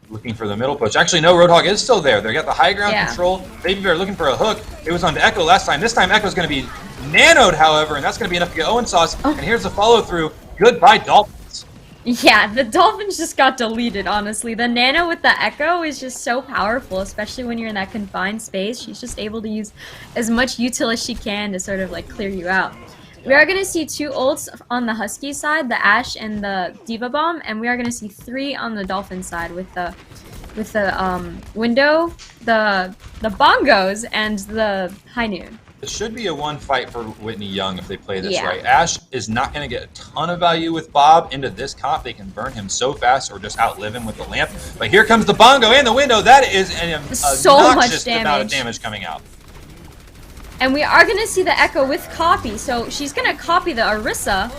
looking for the middle push, actually no, Roadhog is still there. They got the high ground control. Baby Bear looking for a hook. It was on to Echo last time. This time Echo's going to be nanoed, however, and that's going to be enough to get Owen Sauce. Oh. And here's the follow through. Goodbye, Dolphins. Yeah, the Dolphins just got deleted, honestly. The nano with the Echo is just so powerful, especially when you're in that confined space. She's just able to use as much util as she can to sort of like clear you out. We are going to see 2 ults on the Husky side, the Ashe and the Diva Bomb, and we are going to see 3 on the Dolphin side with the window, the bongos, and the high noon. It should be a 1 fight for Whitney Young if they play this Yeah. right. Ashe is not going to get a ton of value with Bob into this comp. They can burn him so fast or just outlive him with the lamp. But here comes the bongo and the window. That is an So obnoxious much amount of damage. damage coming out. And we are going to see the Echo with copy, so she's going to copy the Orisa.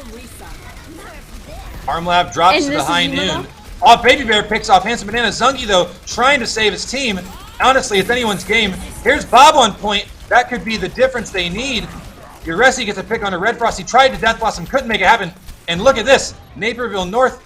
Armlab drops And to the this high is noon. Oh, Baby Bear picks off Handsome Banana. Zungi, though, trying to save his team. Honestly, it's anyone's game. Here's Bob on point. That could be the difference they need. Uresi gets a pick on a Red Frost. He tried to Death Blossom, couldn't make it happen. And look at this. Naperville North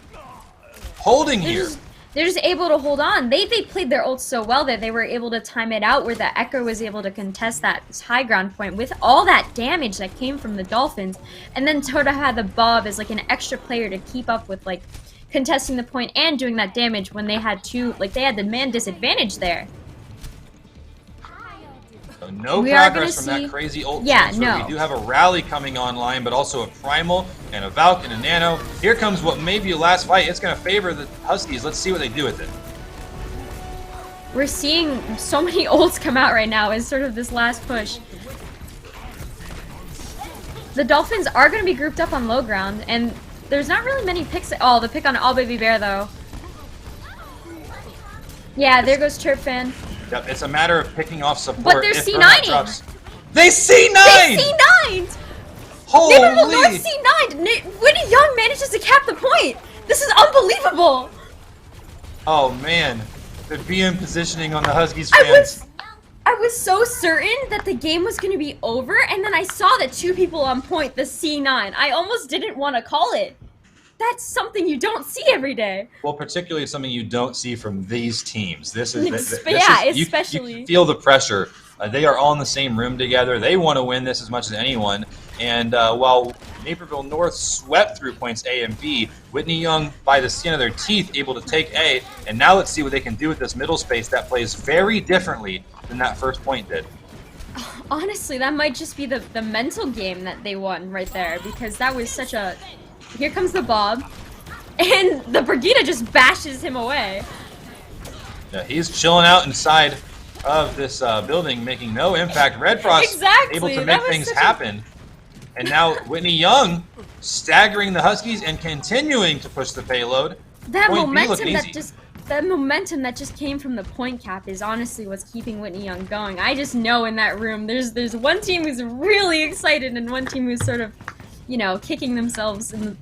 holding here. They're just able to hold on. They played their ult so well that they were able to time it out where the Echo was able to contest that high ground point with all that damage that came from the Dolphins. And then Tota had the Bob as like an extra player to keep up with like contesting the point and doing that damage when they had they had the man disadvantage there. So no We are progress gonna from see- that crazy ult Yeah, transfer. no. We do have a rally coming online, but also a Primal and a Valk and a Nano. Here comes what may be a last fight. It's going to favor the Huskies. Let's see what they do with it. We're seeing so many ults come out right now as sort of this last push. The Dolphins are going to be grouped up on low ground, and there's not really many picks. Oh, the pick on All Baby Bear, though. Yeah, there goes Chirp Fan. Yep, it's a matter of picking off support. But they're if Burnout C9ing. drops. They C9! They C9'd! Holy! Naperville North C9'd! Whitney Young manages to cap the point! This is unbelievable! Oh man, the BM positioning on the Huskies fans. I was so certain that the game was going to be over, and then I saw the 2 people on point, the C9. I almost didn't want to call it. That's something you don't see every day. Well, particularly something you don't see from these teams. This is, Especially. You feel the pressure. They are all in the same room together. They want to win this as much as anyone. And while Naperville North swept through points A and B, Whitney Young, by the skin of their teeth, able to take A. And now let's see what they can do with this middle space that plays very differently than that first point did. Honestly, that might just be the mental game that they won right there, because that was such a... Here comes the Bob, and the Brigida just bashes him away. Yeah, he's chilling out inside of this building, making no impact. Red Frost Exactly, able to that make was things such a- happen. And now Whitney Young staggering the Huskies and continuing to push the payload. That Point B momentum looked easy. that just came from the point cap is honestly what's keeping Whitney Young going. I just know in that room there's one team who's really excited and one team who's sort of, you know, kicking themselves in the...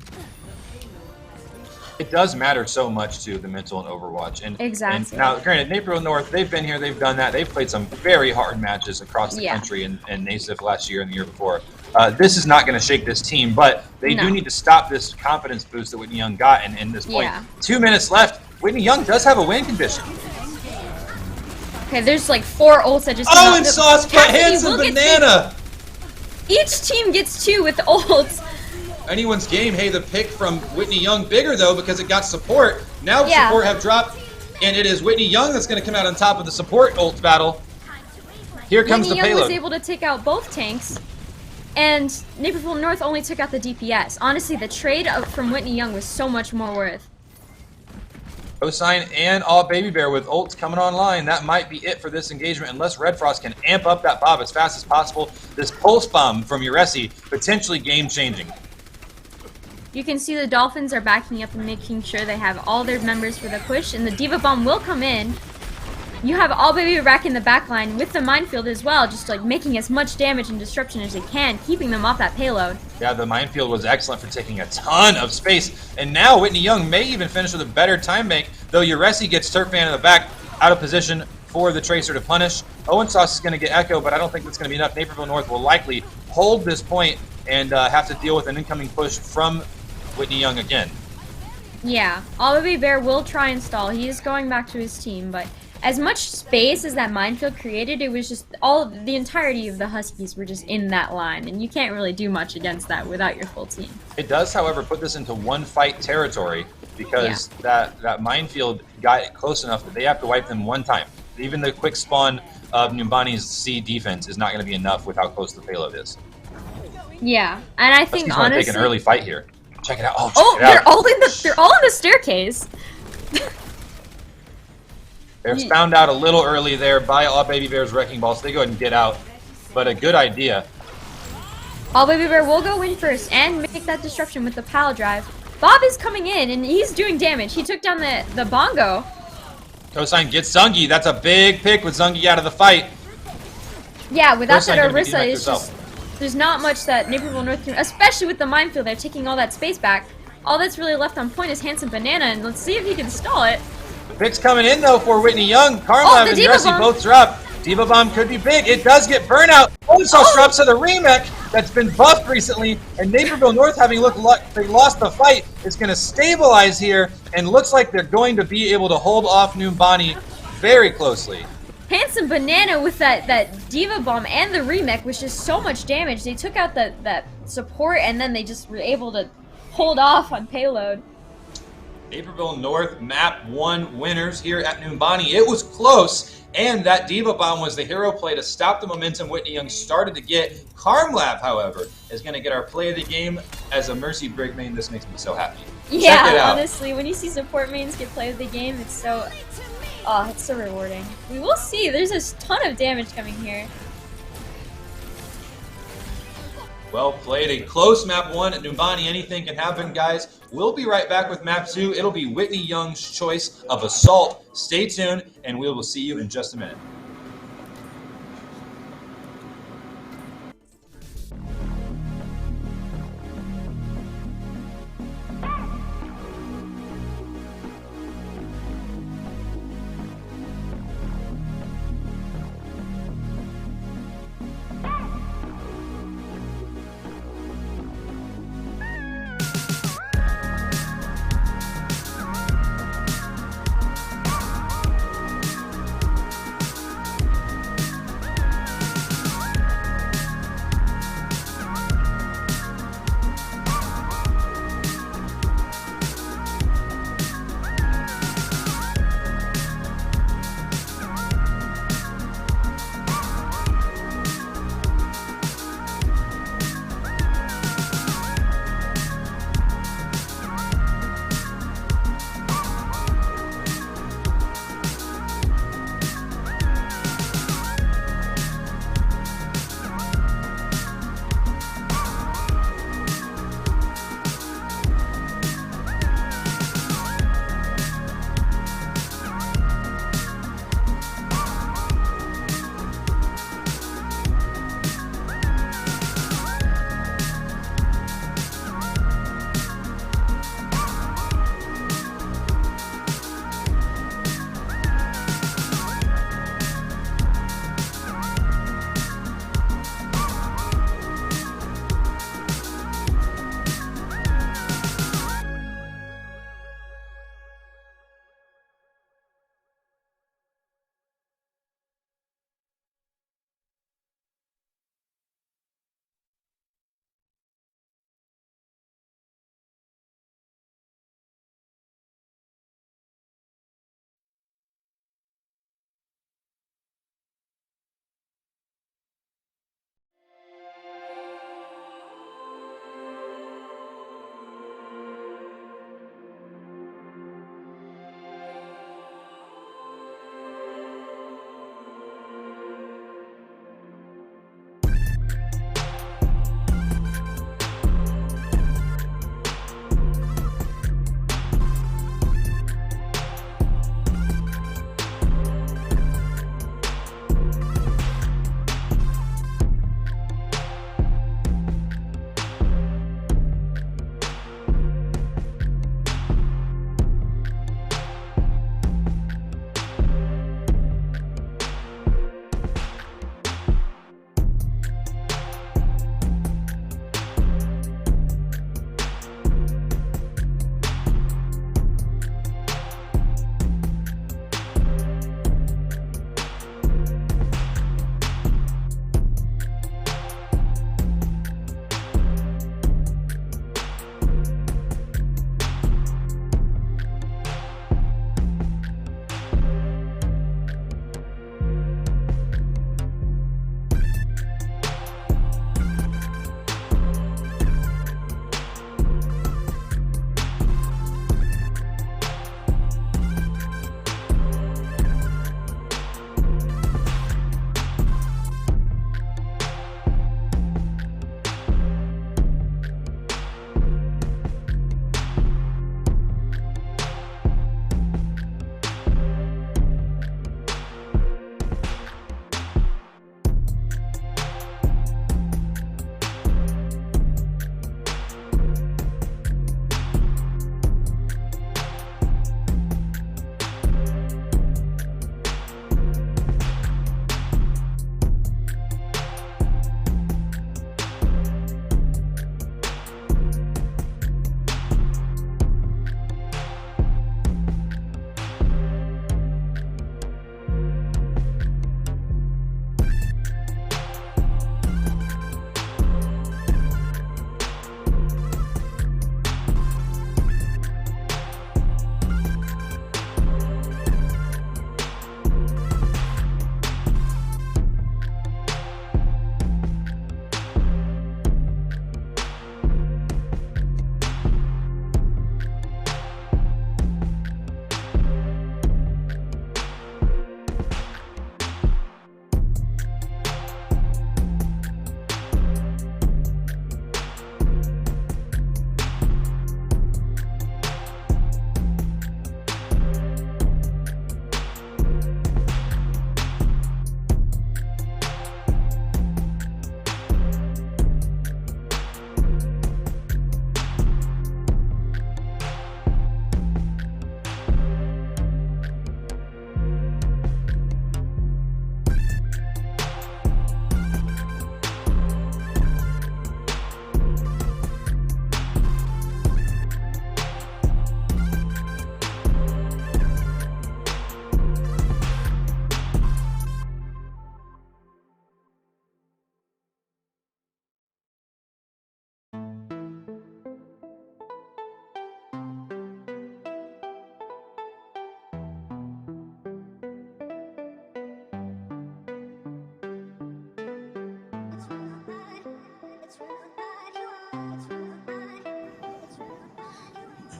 It does matter so much to the mental in Overwatch. And, Exactly. And now, granted, Naperville North, they've been here, they've done that. They've played some very hard matches across the Yeah. country and NASIF last year and the year before. This is not going to shake this team, but they No. do need to stop this confidence boost that Whitney Young got in this point. Yeah. 2 minutes left. Whitney Young does have a win condition. Okay, there's like 4 ults that just... Oh, came out. and The- Sauce Cassidy Handsome will get Banana! Each team gets 2 with ults. anyone's game. Hey, the pick from Whitney Young bigger though because it got support. Now Yeah. support have dropped, and it is Whitney Young that's going to come out on top of the support ult battle. Here comes Whitney the Young was payload. able to take out both tanks, and Naperville North only took out the DPS. Honestly, the trade from Whitney Young was so much more worth. Cosine and all Baby Bear with ults coming online. That might be it for this engagement unless Red Frost can amp up that Bob as fast as possible. This pulse bomb from IHSEA potentially game changing. You can see the Dolphins are backing up and making sure they have all their members for the push, and the Diva Bomb will come in. You have all Baby back in the back line with the minefield as well, just like making as much damage and disruption as they can, keeping them off that payload. Yeah, the minefield was excellent for taking a ton of space. And now Whitney Young may even finish with a better time bank, though IHSEA gets Turf Fan in the back, out of position for the Tracer to punish. Owen Sauce is going to get Echo, but I don't think that's going to be enough. Naperville North will likely hold this point and have to deal with an incoming push from Whitney Young again. Yeah, all Baby Bear will try and stall. He is going back to his team, but as much space as that minefield created, it was just the entirety of the Huskies were just in that line, and you can't really do much against that without your full team. It does, however, put this into one fight territory because that minefield got close enough that they have to wipe them one time. Even the quick spawn of Numbani's C defense is not going to be enough with how close the payload is. Yeah, and I think Huskies want to honestly, take an early fight here. Check it out. Oh, check oh, it out. they're all in the staircase. They're found out a little early there by all Baby Bear's Wrecking Ball, so they go ahead and get out. But a good idea. All Baby Bear will go in first and make that disruption with the pal drive. Bob is coming in, and he's doing damage. He took down the bongo. Cosine gets Zungi. That's a big pick with Zungi out of the fight. Yeah, without Cosine that gonna be doing Orisa, that it's herself. just, there's not much that Naperville North can, especially with the minefield. They're taking all that space back. All that's really left on point is Handsome Banana, and let's see if he can stall it. The pick's coming in, though, for Whitney Young. Oh, Karmlav the and Diva Jesse Bomb. both drop. Diva Bomb could be big. It does get burnout. Also drops to the remake that's been buffed recently. And Naperville North, having looked like they lost the fight, is going to stabilize here. And looks like they're going to be able to hold off Numbani very closely. Handsome Banana with that Diva Bomb and the remake was just so much damage. They took out that support, and then they just were able to hold off on payload. Naperville North map 1 winners here at Numbani. It was close, and that Diva Bomb was the hero play to stop the momentum Whitney Young started to get. Karmlav, however, is going to get our play of the game as a Mercy Brig main. This makes me so happy. Check it Yeah, out. honestly, when you see support mains get play of the game, it's so rewarding. We will see. There's a ton of damage coming here. Well played. A close map 1 at Numbani. Anything can happen, guys. We'll be right back with map 2. It'll be Whitney Young's choice of Assault. Stay tuned, and we will see you in just a minute.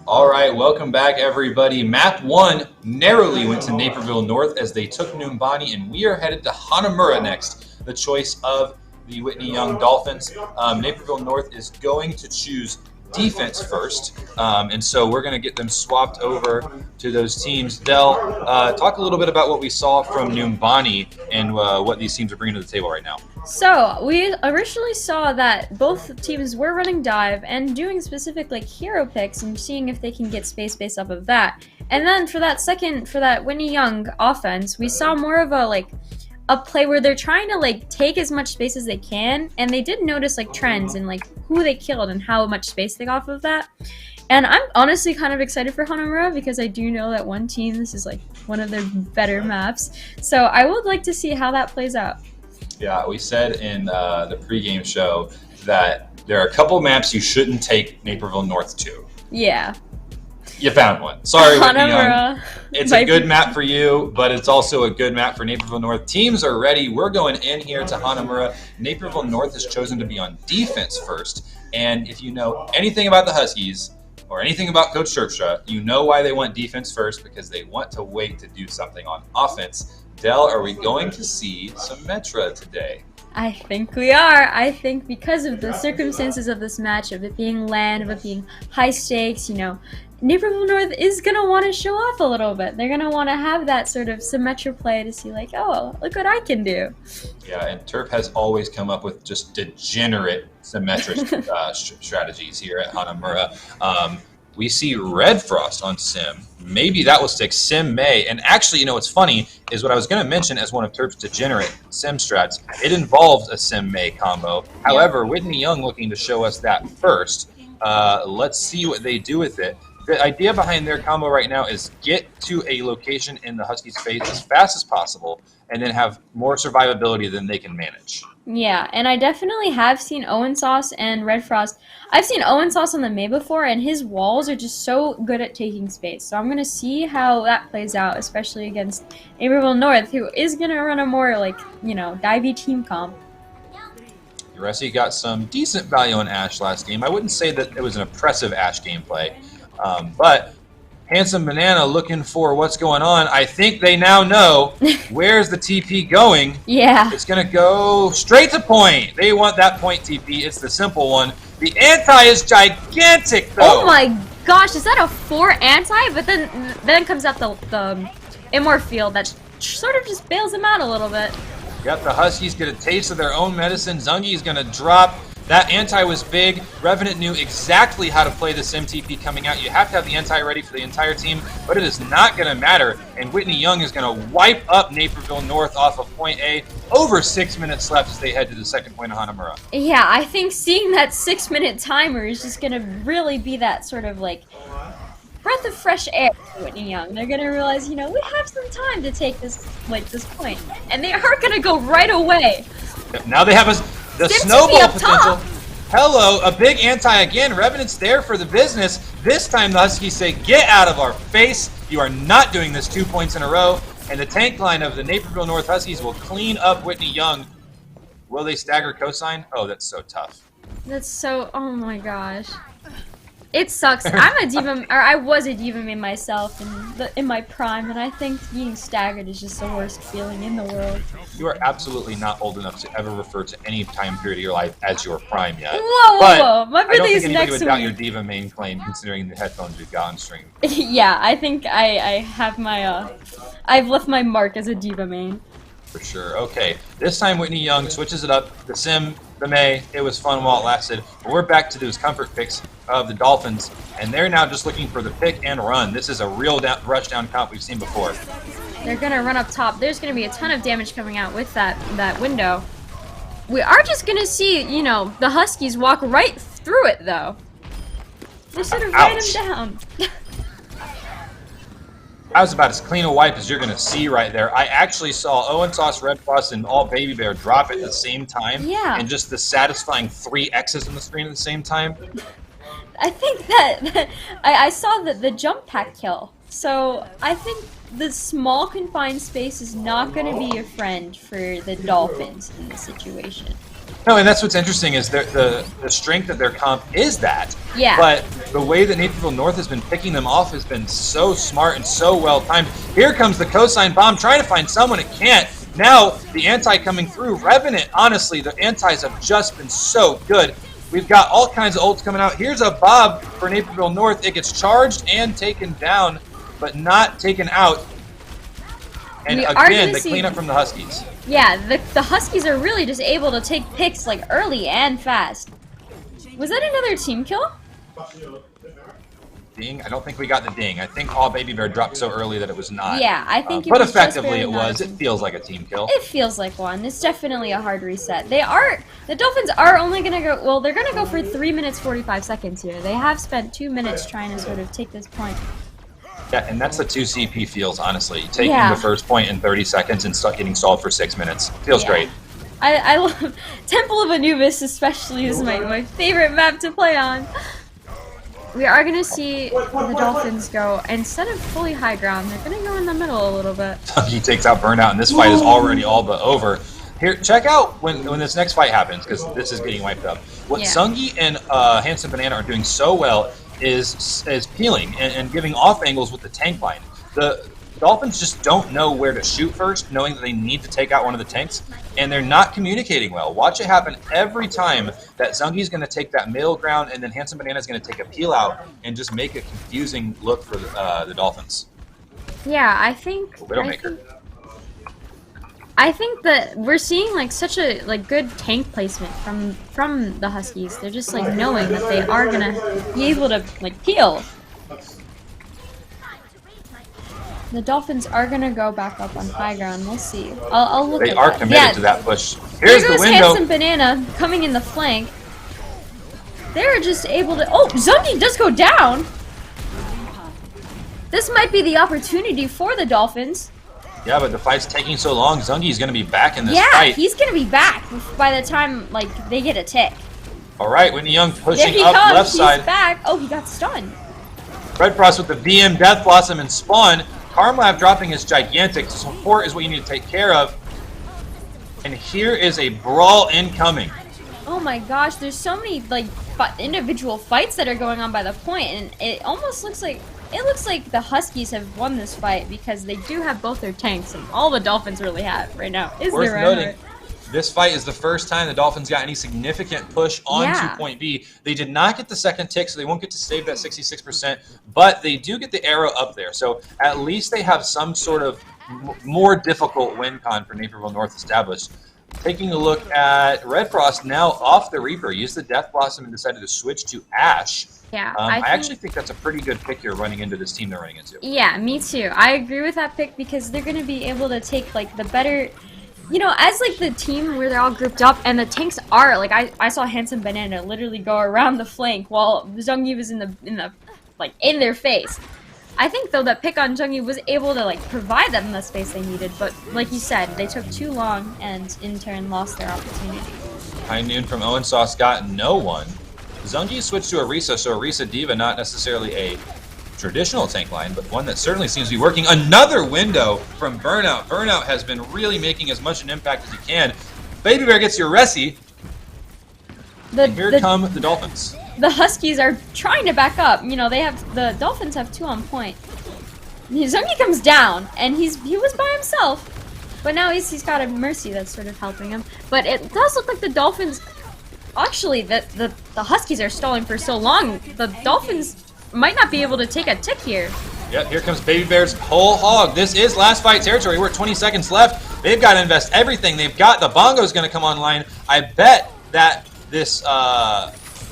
All right, welcome back, everybody. Map 1 narrowly went to Naperville North as they took Numbani, and we are headed to Hanamura next, the choice of the Whitney Young Dolphins. Naperville North is going to choose defense first, and so we're going to get them swapped over to those teams. Del, talk a little bit about what we saw from Numbani and what these teams are bringing to the table right now. So we originally saw that both teams were running dive and doing specific like hero picks and seeing if they can get space based off of that. And then for that Whitney Young offense, we saw more of a play where they're trying to like take as much space as they can, and they did notice like trends and like who they killed and how much space they got off of that. And I'm honestly kind of excited for Hanamura because I do know that one team, this is like one of their better maps. So I would like to see how that plays out. Yeah, we said in the pregame show that there are a couple maps you shouldn't take Naperville North to. Yeah. You found one. Sorry, Whitney Young. Hanamura. It's a good map for you, but it's also a good map for Naperville North. Teams are ready. We're going in here to Hanamura. Naperville North has chosen to be on defense first. And if you know anything about the Huskies or anything about Coach Terpstra, you know why they want defense first, because they want to wait to do something on offense. Del, are we going to see some Metra today? I think we are. I think because of the circumstances of this match, of it being land, of it being high stakes, you know, Naperville North is going to want to show off a little bit. They're going to want to have that sort of Symmetra play to see like, oh, look what I can do. Yeah, and Terp has always come up with just degenerate Symmetra strategies here at Hanamura. We see Red Frost on Sim. Maybe that will stick. Sim May. And actually, you know, what's funny is what I was going to mention as one of Terp's degenerate Sim strats. It involves a Sim May combo. However, Whitney Young looking to show us that first. Let's see what they do with it. The idea behind their combo right now is get to a location in the Huskies' face as fast as possible and then have more survivability than they can manage. Yeah, and I definitely have seen Owen Sauce and Red Frost. I've seen Owen Sauce on the May before, and his walls are just so good at taking space. So I'm going to see how that plays out, especially against Naperville North, who is going to run a more, like, you know, divey team comp. Uresi got some decent value on Ashe last game. I wouldn't say that it was an oppressive Ashe gameplay, but Handsome Banana looking for what's going on. I think they now know where's the TP going. Yeah. It's going to go straight to point. They want that point TP. It's the simple one. The anti is gigantic, though. Oh my gosh, is that a 4 anti? But then comes out the Immor field that sort of just bails them out a little bit. Yep, the Huskies get a taste of their own medicine. Zungi is going to drop. That anti was big. Revenant knew exactly how to play the Sim TP coming out. You have to have the anti ready for the entire team, but it is not going to matter. And Whitney Young is going to wipe up Naperville North off of point A. Over 6 minutes left as they head to the second point of Hanamura. Yeah, I think seeing that 6-minute timer is just going to really be that sort of like breath of fresh air for Whitney Young. They're going to realize, you know, we have some time to take this point. And they are going to go right away. Yep, now they have the snowball potential. Hello, a big anti again. Revenant's there for the business. This time the Huskies say, get out of our face. You are not doing this 2 points in a row. And the tank line of the Naperville North Huskies will clean up Whitney Young. Will they stagger cosine? Oh, that's so tough. That's so, oh my gosh. It sucks. I was a diva main myself in my prime, and I think being staggered is just the worst feeling in the world. You are absolutely not old enough to ever refer to any time period of your life as your prime yet. Whoa! My birthday is next week. I don't think anybody would doubt your diva main claim, considering the headphones we've got on stream. Yeah, I think I have my I've left my mark as a diva main. For sure. Okay, this time Whitney Young switches it up. The Sim, the May, it was fun while it lasted. But we're back to those comfort picks of the Dolphins, and they're now just looking for the pick and run. This is a real rush down comp we've seen before. They're gonna run up top. There's gonna be a ton of damage coming out with that window. We are just gonna see, you know, the Huskies walk right through it though. They sort of ran him down. That was about as clean a wipe as you're going to see right there. I actually saw Owen Sauce, Red Frost, and All Baby Bear drop at the same time. Yeah. And just the satisfying 3 X's on the screen at the same time. I think that I saw the jump pack kill. So I think the small confined space is not going to be a friend for the Dolphins in this situation. No, and that's what's interesting is the strength of their comp is that. Yeah. But the way that Naperville North has been picking them off has been so smart and so well timed. Here comes the cosine bomb, trying to find someone, it can't. Now the anti coming through. Revenant, honestly, the antis have just been so good. We've got all kinds of ults coming out. Here's a Bob for Naperville North. It gets charged and taken down, but not taken out. And again, the cleanup from the Huskies. Yeah, the Huskies are really just able to take picks like early and fast. Was that another team kill? Ding? I don't think we got the ding. I think all Baby Bear dropped so early that it was not. Yeah, I think it but was effectively just it was. It feels like a team kill. It feels like one. It's definitely a hard reset. The Dolphins are only going to go, well, they're going to go for 3 minutes 45 seconds here. They have spent 2 minutes trying to sort of take this point. Yeah, and that's the 2 CP feels, honestly. Taking the first point in 30 seconds and getting stalled for 6 minutes. Feels great. I love Temple of Anubis especially is my favorite map to play on. We are going to see the Dolphins go, instead of fully high ground, they're going to go in the middle a little bit. He takes out Burnout, and this fight is already all but over. Here, check out when this next fight happens, because this is getting wiped up. What Sungi and Handsome Banana are doing so well is peeling and giving off angles with the tank line. The Dolphins just don't know where to shoot first, knowing that they need to take out one of the tanks, and they're not communicating well. Watch it happen every time that Zungi's going to take that middle ground, and then Handsome Banana's going to take a peel out and just make a confusing look for the Dolphins. Yeah, I think that we're seeing like such a good tank placement from the Huskies. They're just like knowing that they are gonna be able to peel. The Dolphins are gonna go back up on high ground. We'll see. I'll look. They at are that. committed to that push. Here's there goes the window. Handsome Banana coming in the flank. They're just able to. Oh, Zungi does go down. This might be the opportunity for the Dolphins. Yeah, but the fight's taking so long. Zungi's going to be back in this Yeah, fight. he's going to be back by the time they get a tick. All right, Whitney Young pushing There he up comes. left side. He's back. Oh, he got stunned. Red Frost with the VM, Death Blossom, and Spawn. Karmlav dropping his gigantic. Support is what you need to take care of. And here is a brawl incoming. Oh my gosh, there's so many individual fights that are going on by the point, and it almost looks like the Huskies have won this fight because they do have both their tanks, and all the Dolphins really have right now is Worth their noting, this fight is the first time the Dolphins got any significant push onto point B. They did not get the second tick, so they won't get to save that 66%, but they do get the arrow up there. So at least they have some sort of more difficult win con for Naperville North established. Taking a look at Red Frost now off the Reaper, used the Death Blossom and decided to switch to Ash. Yeah, I actually think that's a pretty good pick here running into this team they're running into. Yeah, me too. I agree with that pick because they're going to be able to take the better, as the team where they're all grouped up and the tanks are I saw Handsome Banana literally go around the flank while Zungi was in their face. I think though that pick on Zungi was able to provide them the space they needed, but like you said, they took too long and in turn lost their opportunity. High Noon from Owen Sauce got no one. Zungi switched to Orisa, so Orisa Diva not necessarily a traditional tank line, but one that certainly seems to be working. Another window from Burnout. Burnout has been really making as much an impact as he can. Baby Bear gets your Resi. And here come the Dolphins. The Huskies are trying to back up. The Dolphins have 2 on point. Zungi comes down, and he was by himself, but now he's got a Mercy that's sort of helping him. But it does look like the Dolphins. Actually, the Huskies are stalling for so long. The Dolphins might not be able to take a tick here. Yep, here comes Baby Bear's whole hog. This is last fight territory. We're at 20 seconds left. They've got to invest everything. They've got the Bongo's going to come online. I bet that this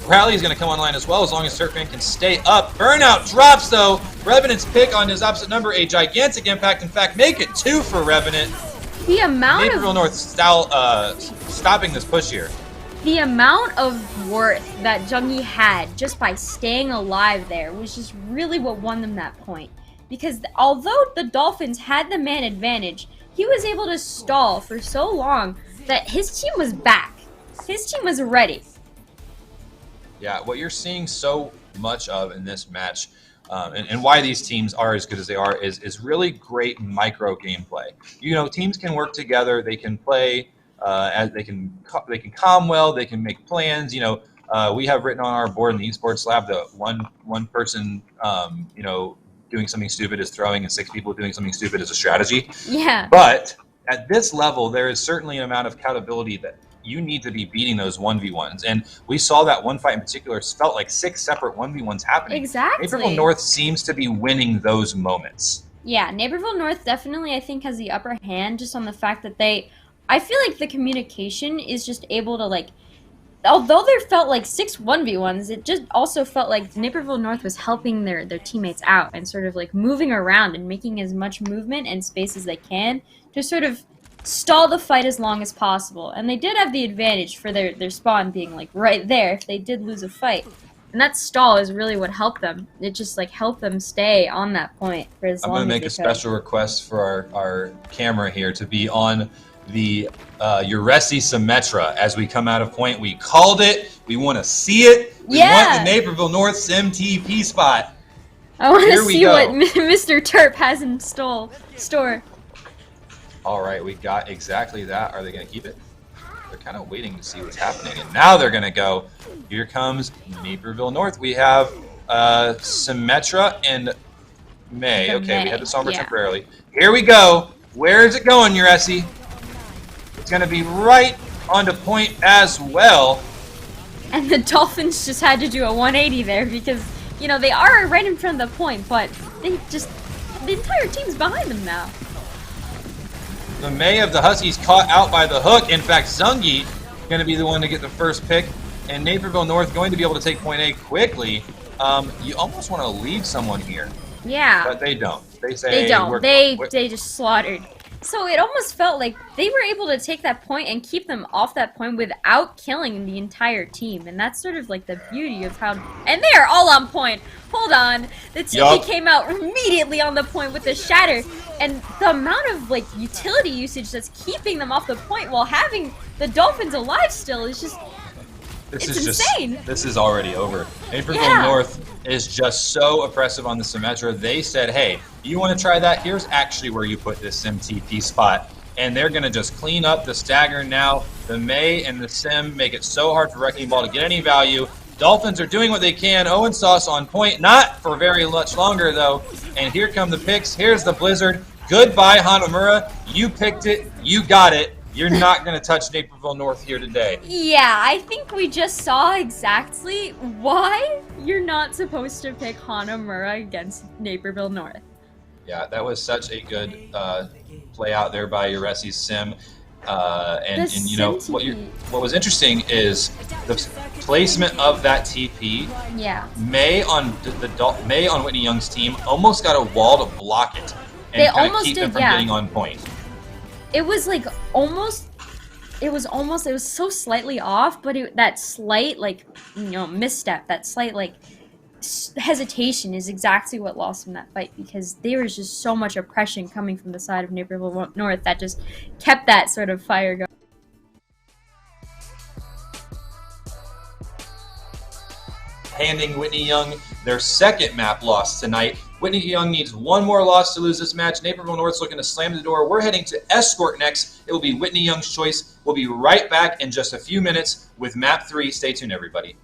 rally is going to come online as well as long as Surfman can stay up. Burnout drops though. Revenant's pick on his opposite number, a gigantic impact. In fact, make it 2 for Revenant. The amount Naperville North stopping this push here. The amount of worth that Zungi had just by staying alive there was just really what won them that point. Because although the Dolphins had the man advantage, he was able to stall for so long that his team was back. His team was ready. Yeah, what you're seeing so much of in this match And why these teams are as good as they are is really great micro gameplay. Teams can work together. They can play as they can calm well. They can make plans. We have written on our board in the Esports lab that one person, doing something stupid is throwing, and 6 people doing something stupid is a strategy. Yeah. But at this level, there is certainly an amount of accountability that you need to be beating those 1v1s. And we saw that one fight in particular felt like 6 separate 1v1s happening. Exactly. Naperville North seems to be winning those moments. Yeah, Naperville North definitely, I think, has the upper hand just on the fact that I feel like the communication is just able to, although there felt like 6 1v1s, it just also felt like Naperville North was helping their teammates out and sort of moving around and making as much movement and space as they can to sort of stall the fight as long as possible. And they did have the advantage for their spawn being right there if they did lose a fight. And that stall is really what helped them. It just helped them stay on that point for as long as they could. I'm going to make a special request for our camera here to be on the IHSEA Symmetra as we come out of point. We called it. We want to see it. We want the Naperville North Sim TP spot. I want to see what Mr. Terp has in store. All right, we got exactly that. Are they going to keep it? They're kind of waiting to see what's happening, and now they're going to go. Here comes Naperville North. We have Symmetra and May. Okay, we had the Sombra temporarily. Here we go. Where is it going, IHSEA? It's going to be right onto point as well. And the Dolphins just had to do a 180 there because, they are right in front of the point, but the entire team's behind them now. The May of the Huskies caught out by the hook. In fact, Zungi going to be the one to get the first pick, and Naperville North going to be able to take point A quickly. You almost want to leave someone here. Yeah. But they don't. They say they don't. They just slaughtered. So it almost felt like they were able to take that point and keep them off that point without killing the entire team. And that's sort of the beauty of how... And they are all on point. Hold on. The TP came out immediately on the point with the shatter. And the amount of utility usage that's keeping them off the point while having the Dolphins alive still is just... It's insane. This is already over. Naperville North is just so oppressive on the Symmetra. They said, hey, you want to try that? Here's actually where you put this Sim TP spot. And they're going to just clean up the stagger now. The May and the Sim make it so hard for Wrecking Ball to get any value. Dolphins are doing what they can. Owen Sauce on point. Not for very much longer, though. And here come the picks. Here's the Blizzard. Goodbye, Hanamura. You picked it. You got it. You're not going to touch Naperville North here today. Yeah, I think we just saw exactly why you're not supposed to pick Hanamura against Naperville North. Yeah, that was such a good play out there by IHSEA's Sim. And what was interesting is the placement of that TP. Yeah. May on Whitney Young's team almost got a wall to block it and kind of keep them from getting on point. It was it was so slightly off, but that slight misstep, that slight hesitation is exactly what lost him that fight, because there was just so much oppression coming from the side of Naperville North that just kept that sort of fire going. Handing Whitney Young their second map loss tonight. Whitney Young needs one more loss to lose this match. Naperville North's looking to slam the door. We're heading to Escort next. It will be Whitney Young's choice. We'll be right back in just a few minutes with map 3. Stay tuned, everybody.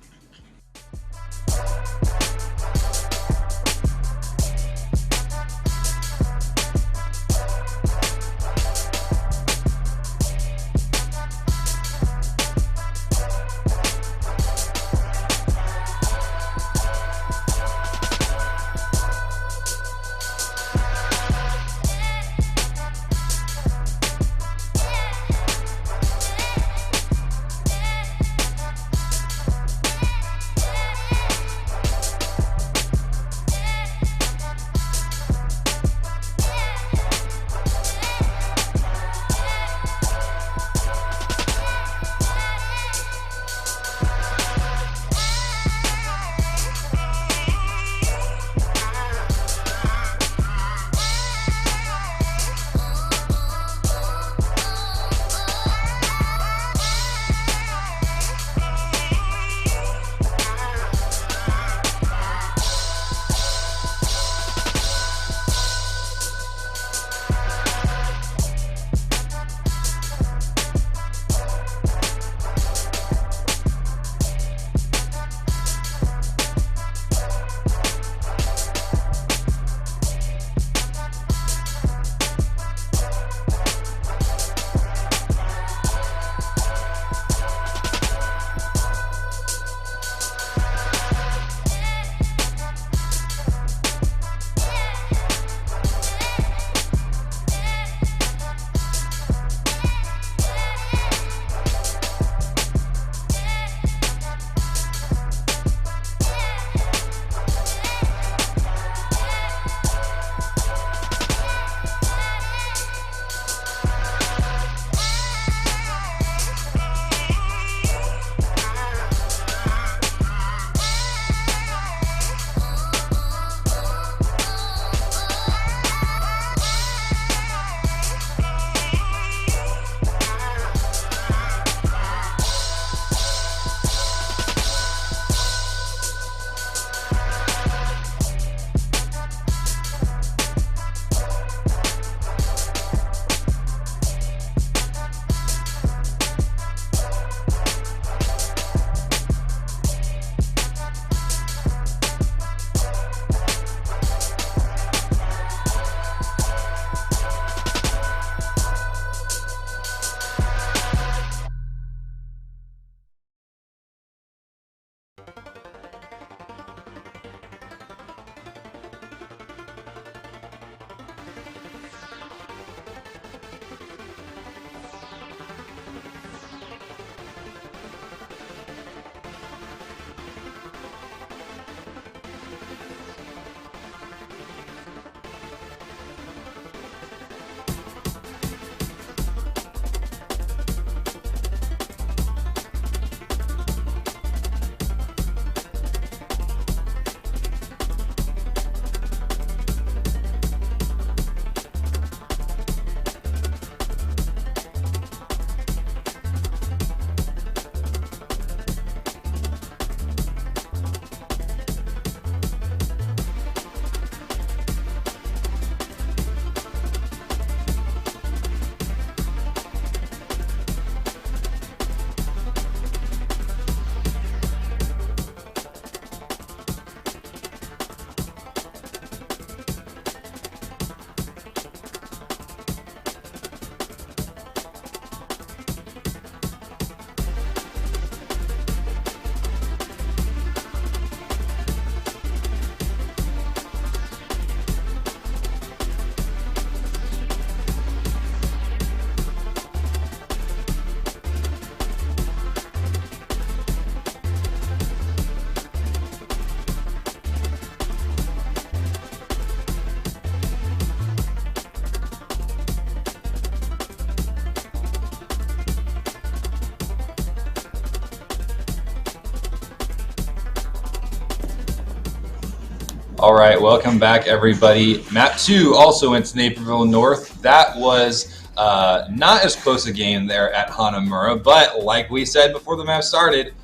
All right, welcome back, everybody. Map 2 also went to Naperville North. That was not as close a game there at Hanamura, but like we said before the map started,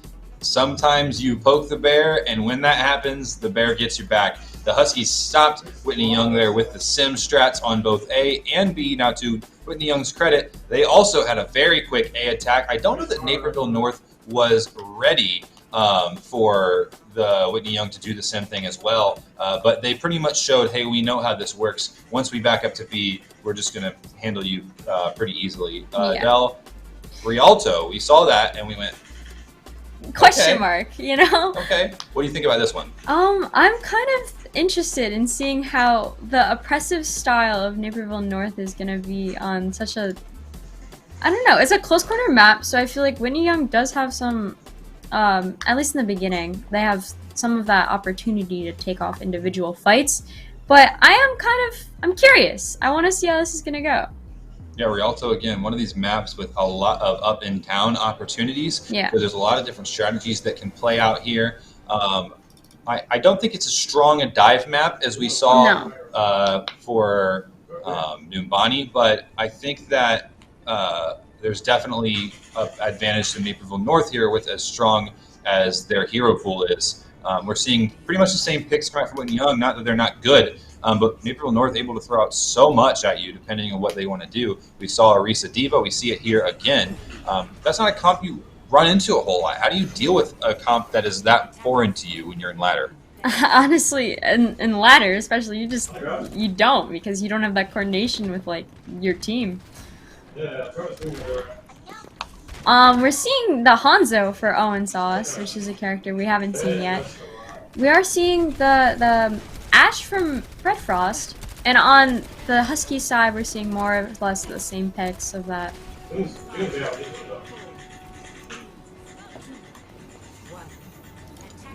sometimes you poke the bear, and when that happens, the bear gets your back. The Huskies stopped Whitney Young there with the sim strats on both A and B. Now, to Whitney Young's credit, they also had a very quick A attack. I don't know that Naperville North was ready for the Whitney Young to do the sim thing as well, but they pretty much showed, hey, we know how this works. Once we back up to B, we're just going to handle you pretty easily. Del Rialto, we saw that and we went, Question mark, you know? okay. What do you think about this one? I'm kind of interested in seeing how the oppressive style of Naperville North is gonna be on such a, I don't know, it's a close corner map, so I feel like Whitney Young does have some, at least in the beginning, they have some of that opportunity to take off individual fights, but I'm curious. I want to see how this is gonna go. Yeah, Rialto, again, one of these maps with a lot of up-and-down opportunities. Yeah. So there's a lot of different strategies that can play out here. I don't think it's as strong a dive map as we saw for Numbani, but I think that there's definitely an advantage to Naperville North here with as strong as their hero pool is. We're seeing pretty much the same picks come out from Whitney Young, not that they're not good, but Naperville North able to throw out so much at you depending on what they want to do. We saw Arisa Diva. We see it here again. That's not a comp you run into a whole lot. How do you deal with a comp that is that foreign to you when you're in ladder? Honestly, in ladder especially, you don't, because you don't have that coordination with like your team. We're seeing the Hanzo for Owen Sauce, which is a character we haven't seen yet. We are seeing the Ash from Red Frost, and on the Husky side, we're seeing more or less the same picks of that.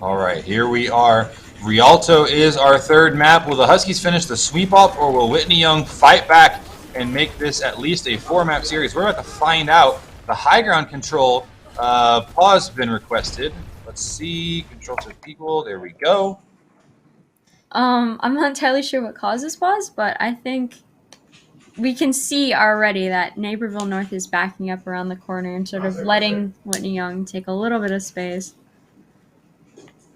All right, here we are. Rialto is our third map. Will the Huskies finish the sweep up, or will Whitney Young fight back and make this at least a 4-map series? We're about to find out. The high ground control pause has been requested. Let's see. Control to equal. There we go. I'm not entirely sure what causes pause, but I think we can see already that Naperville North is backing up around the corner and sort of letting Whitney Young take a little bit of space.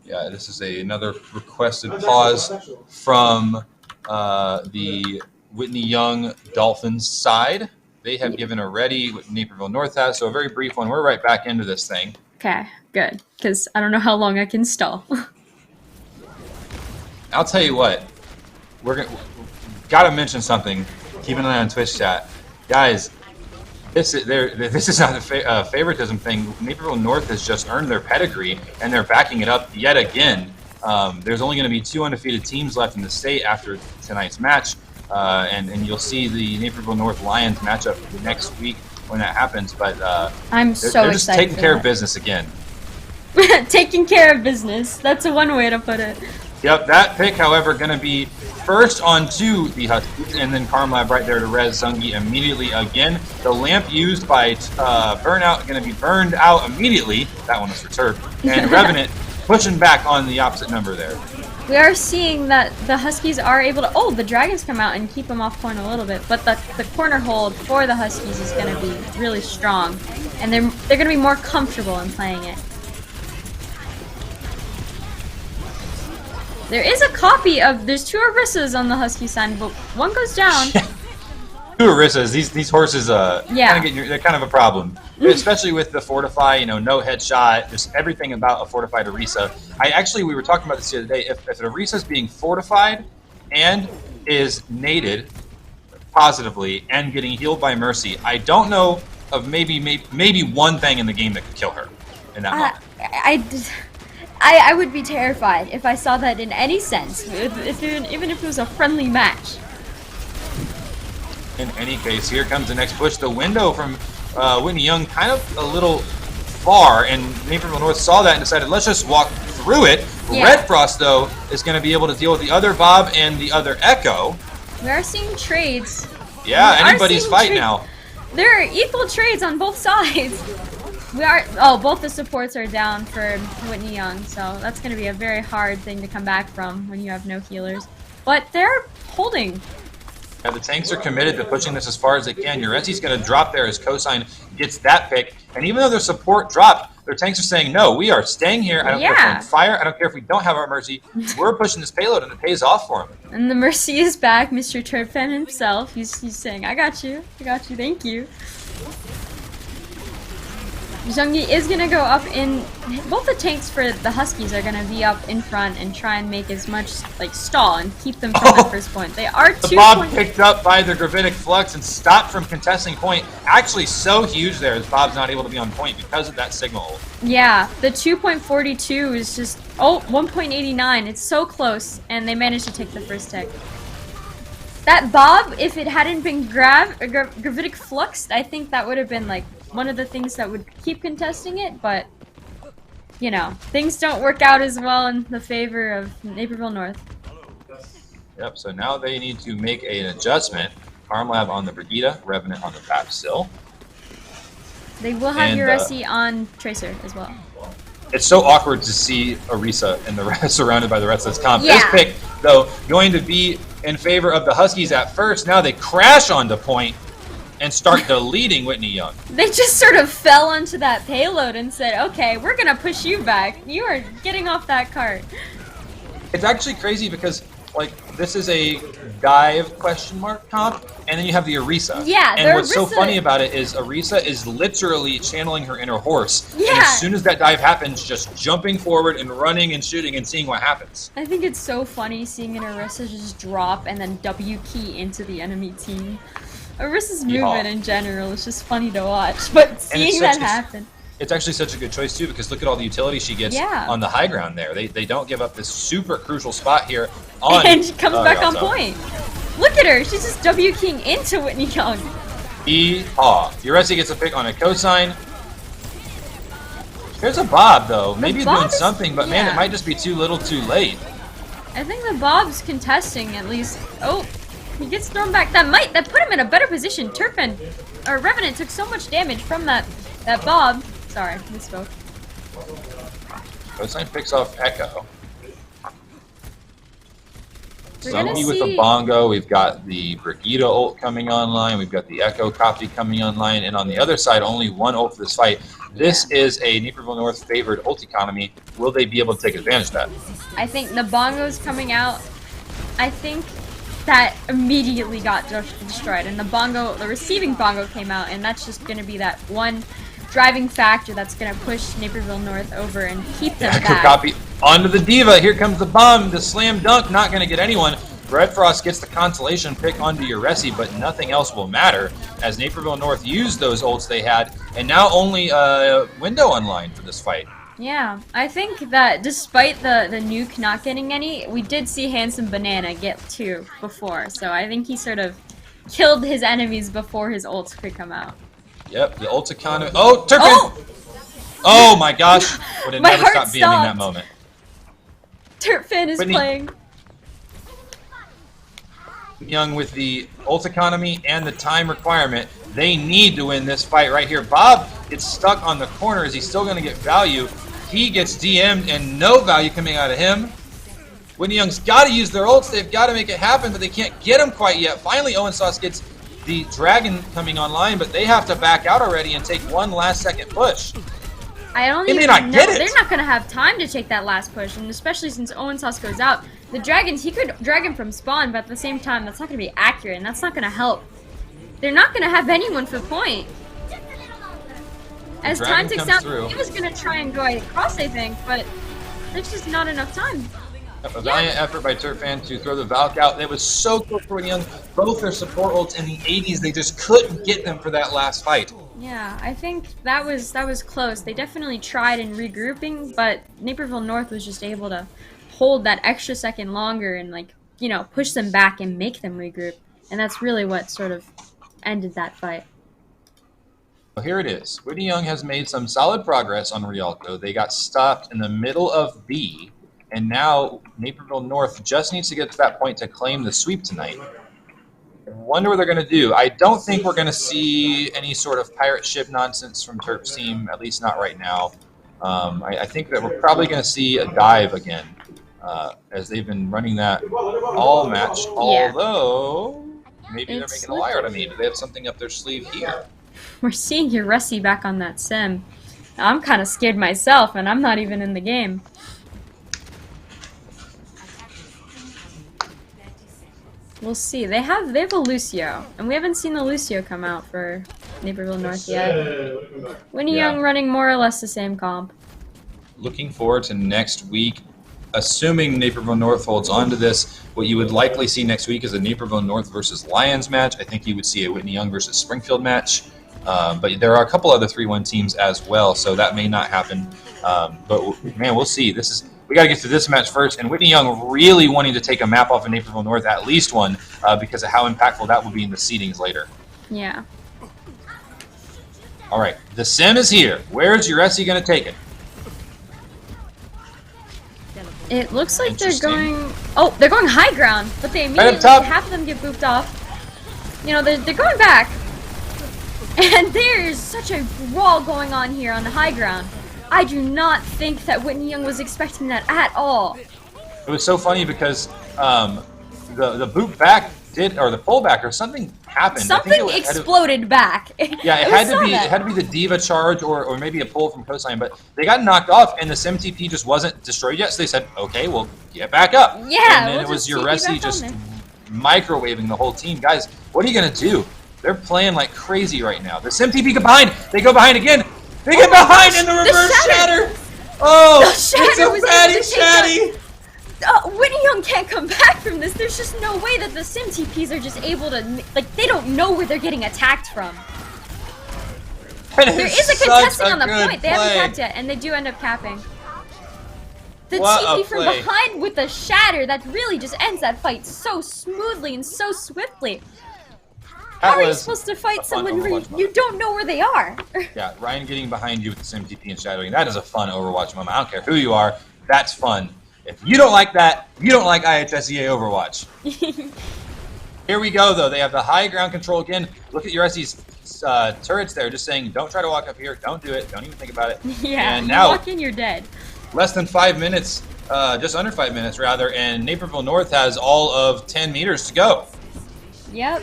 Yeah, this is another requested pause from the Whitney Young Dolphins side. They have given a ready, what Naperville North has, so a very brief one. We're right back into this thing. Okay, good, because I don't know how long I can stall. I'll tell you what, gotta mention something. Keep an eye on Twitch chat, guys. This is not a favoritism thing. Naperville North has just earned their pedigree, and they're backing it up yet again. There's only going to be 2 undefeated teams left in the state after tonight's match, and you'll see the Naperville North Lions matchup next week when that happens. But I'm so they're just excited taking care of business again. Taking care of business. That's one way to put it. Yep, that pick, however, going to be first onto the Huskies, and then Karmlab right there to res Zungi immediately again. The lamp used by Burnout going to be burned out immediately. That one was for Turk. And Revenant pushing back on the opposite number there. We are seeing that the Huskies are able to... Oh, the Dragons come out and keep them off point a little bit, but the corner hold for the Huskies is going to be really strong, and they're going to be more comfortable in playing it. There is a copy of... There's 2 Arissas on the Husky side, but one goes down. 2 Arissas. These horses, they're kind of a problem, especially with the Fortify. No headshot, just everything about a fortified Arissa. We were talking about this the other day. If an Arissa is being fortified and is naded positively and getting healed by Mercy, I don't know of maybe one thing in the game that could kill her in that moment. I would be terrified if I saw that in any sense, even if it was a friendly match. In any case, here comes the next push. The window from Whitney Young kind of a little far, and Naperville North saw that and decided, let's just walk through it. Yeah. Red Frost, though, is going to be able to deal with the other Bob and the other Echo. We are seeing trades. Yeah, anybody's fight now. There are equal trades on both sides. Both the supports are down for Whitney Young, so that's going to be a very hard thing to come back from when you have no healers. But they're holding. Yeah, the tanks are committed to pushing this as far as they can. Uresi's going to drop there as Cosine gets that pick. And even though their support dropped, their tanks are saying, no, we are staying here. I don't care if we're on fire. I don't care if we don't have our Mercy. We're pushing this payload, and it pays off for them. And the Mercy is back, Mr. Turpin himself. He's saying, I got you, thank you. Zhongi is going to go up in... Both the tanks for the Huskies are going to be up in front and try and make as much, like, stall and keep them from the first point. They are 2 The Bob picked up by the Gravitic Flux and stopped from contesting point. Actually so huge there as Bob's not able to be on point because of that signal. Yeah, the 2.42 is just... Oh, 1.89. It's so close, and they managed to take the first tech. That Bob, if it hadn't been Gravitic Fluxed, I think that would have been, like, one of the things that would keep contesting it, but, you know, things don't work out as well in the favor of Naperville North. Yep, so now they need to make an adjustment. Farmlab on the Brigida, Revenant on the Papsil. They will have Uresi on Tracer as well. It's so awkward to see Arisa and the rest surrounded by the rest of this comp. Yeah. This pick, though, going to be in favor of the Huskies at first. Now they crash onto point and start deleting Whitney Young. They just sort of fell onto that payload and said, okay, we're going to push you back. You are getting off that cart. It's actually crazy because, like, this is a dive question mark comp, and then you have the Arisa. Yeah, and what's so funny about it is Arisa is literally channeling her inner horse. Yeah. And as soon as that dive happens, just jumping forward and running and shooting and seeing what happens. I think it's so funny seeing an Arisa just drop and then W key into the enemy team. Arisa's movement in general is just funny to watch, but seeing that happen. It's actually such a good choice too because look at all the utility she gets on the high ground there. They don't give up this super crucial spot here on and she comes back on point. Look at her, she's just W keying into Whitney Young. Uresi gets a pick on a cosine. There's a Bob though. Maybe doing something, but man, it might just be too little too late. I think the Bob's contesting at least. Oh, he gets thrown back. That put him in a better position. Turpin or Revenant took so much damage from that Bob. Sorry, misspoke. Cosine picks off Echo. Zhongi with the Bongo. We've got the Brigida ult coming online. We've got the Echo copy coming online. And on the other side, only one ult for this fight. This is a Naperville North favored ult economy. Will they be able to take advantage of that? I think the Bongo's coming out. I think that immediately got destroyed. And the receiving Bongo came out. And that's just going to be that one driving factor that's going to push Naperville North over and keep them back. Copy onto the Diva. Here comes the bomb. The slam dunk, not going to get anyone. Red Frost gets the consolation pick onto Uresi, but nothing else will matter as Naperville North used those ults they had, and now only a window online for this fight. Yeah, I think that despite the nuke not getting any, we did see Handsome Banana get 2 before, so I think he sort of killed his enemies before his ults could come out. Yep, the ult economy. Oh, Turpin! Oh my gosh! Would have never stopped BMing that moment. Turpin is playing. Young with the ult economy and the time requirement. They need to win this fight right here. Bob gets stuck on the corner. Is he still going to get value? He gets DM'd and no value coming out of him. Whitney Young's got to use their ults. They've got to make it happen, but they can't get him quite yet. Finally, Owen Sauce gets the Dragon coming online, but they have to back out already and take one last second push. I don't even know. They're not going to have time to take that last push, and especially since Owen Sauce goes out. The Dragons, he could drag him from spawn, but at the same time, that's not going to be accurate, and that's not going to help. They're not going to have anyone for point. As time ticks out, he was going to try and go across, I think, but there's just not enough time. A valiant effort by Turfan to throw the Valk out. It was so close for Young. Both their support ults in the 80s, they just couldn't get them for that last fight. Yeah, I think that was close. They definitely tried in regrouping, but Naperville North was just able to hold that extra second longer and, like, you know, push them back and make them regroup. And that's really what sort of ended that fight. Well, here it is. Whitney Young has made some solid progress on Rialto. They got stopped in the middle of B, and now Naperville North just needs to get to that point to claim the sweep tonight. wonder what they're going to do. I don't think we're going to see any sort of pirate ship nonsense from Turp's team, at least not right now. I think that we're probably going to see a dive again, as they've been running that all match. Yeah. Although, maybe they're It's making a liar out of me. Do they have something up their sleeve here? We're seeing IHSEA back on that sim. I'm kind of scared myself, and I'm not even in the game. We'll see. They have a Lucio, and we haven't seen the Lucio come out for Naperville North yet. Whitney Yeah. Young running more or less the same comp. Looking forward to next week. Assuming Naperville North holds on to this, what you would likely see next week is a Naperville North versus Lions match. I think you would see a Whitney Young versus Springfield match. But there are a couple other 3-1 teams as well, so that may not happen. But man, we'll see. We got to get to this match first, and Whitney Young really wanting to take a map off of Naperville North, at least one, because of how impactful that will be in the seedings later. Yeah. All right, the sim is here. Where's IHSEA going to take it? It looks like they're Interesting. going... Oh, they're going high ground, but they Right up immediately, top. half of them get booped off. You know, they're going back. And there's such a brawl going on here on the high ground. I do not think that Whitney Young was expecting that at all. It was so funny because the boot back or the pullback or something happened. I think Something it had to- exploded back. Yeah, it had to be the Diva charge or maybe a pull from coastline, but they got knocked off and the SimTP just wasn't destroyed yet, so they said, okay, well, get back up. Yeah, and then we'll it was just TP back IHSEA on just there. microwaving the whole team. Guys, what are you gonna do? They're playing like crazy right now. The SimTP get behind. They go behind again. They get behind in the reverse shatter. shatter. Oh, The it's shatter a was fatty able to take shatty. Whitney Young can't come back from this. There's just no way that the Sim TPs are just able to, like, they don't know where they're getting attacked from. There is a contesting on the point. They haven't capped yet, and they do end up capping. The What a TP from play. behind with the shatter, that really just ends that fight so smoothly and so swiftly. How are you supposed to fight someone where you don't know where they are? Yeah, Ryan getting behind you with the SimTP and shadowing, that is a fun Overwatch moment. I don't care who you are, that's fun. If you don't like that, you don't like IHSEA Overwatch. Here we go, though. They have the high ground control again. Look at IHSEA's turrets there, just saying, don't try to walk up here. Don't do it. Don't even think about it. Yeah, And you now, walk in, you're dead. less than 5 minutes, just under 5 minutes, rather, and Naperville North has all of 10 meters to go. Yep.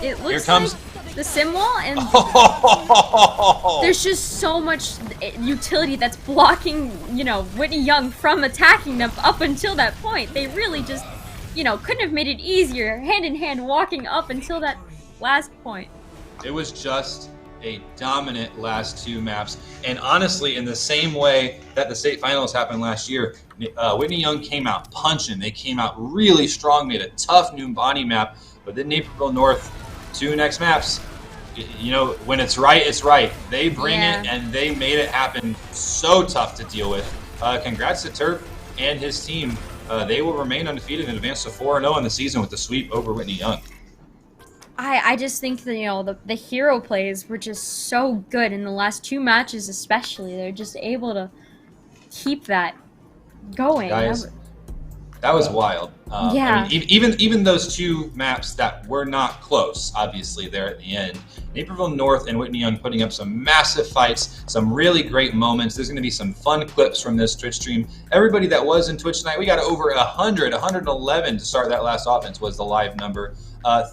It looks Here comes- like the sim wall, and Oh! there's just so much utility that's blocking, you know, Whitney Young from attacking them up until that point. They really just, you know, couldn't have made it easier, hand in hand, walking up until that last point. It was just a dominant last 2 maps. And honestly, in the same way that the state finals happened last year, Whitney Young came out punching. They came out really strong, made a tough Numbani map. But then Naperville North, 2 next maps, you know, when it's right, it's right. They bring it, and they made it happen so tough to deal with. Congrats to Turp and his team. They will remain undefeated and advance to 4-0 in the season with the sweep over Whitney Young. I just think that, you know, the hero plays were just so good in the last 2 matches especially. They're just able to keep that going. Guys, that was wild. Yeah. I mean, even those 2 maps that were not close, obviously, there at the end. Naperville North and Whitney Young putting up some massive fights, some really great moments. There's going to be some fun clips from this Twitch stream. Everybody that was in Twitch tonight, we got over 111 to start that last offense was the live number.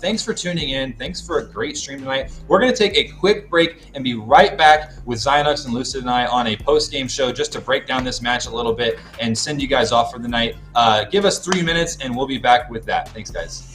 Thanks for tuning in. Thanks for a great stream tonight. We're going to take a quick break and be right back with Zionux and Lucid and I on a post-game show just to break down this match a little bit and send you guys off for the night. Give us 3 minutes and we'll be back with that. Thanks, guys.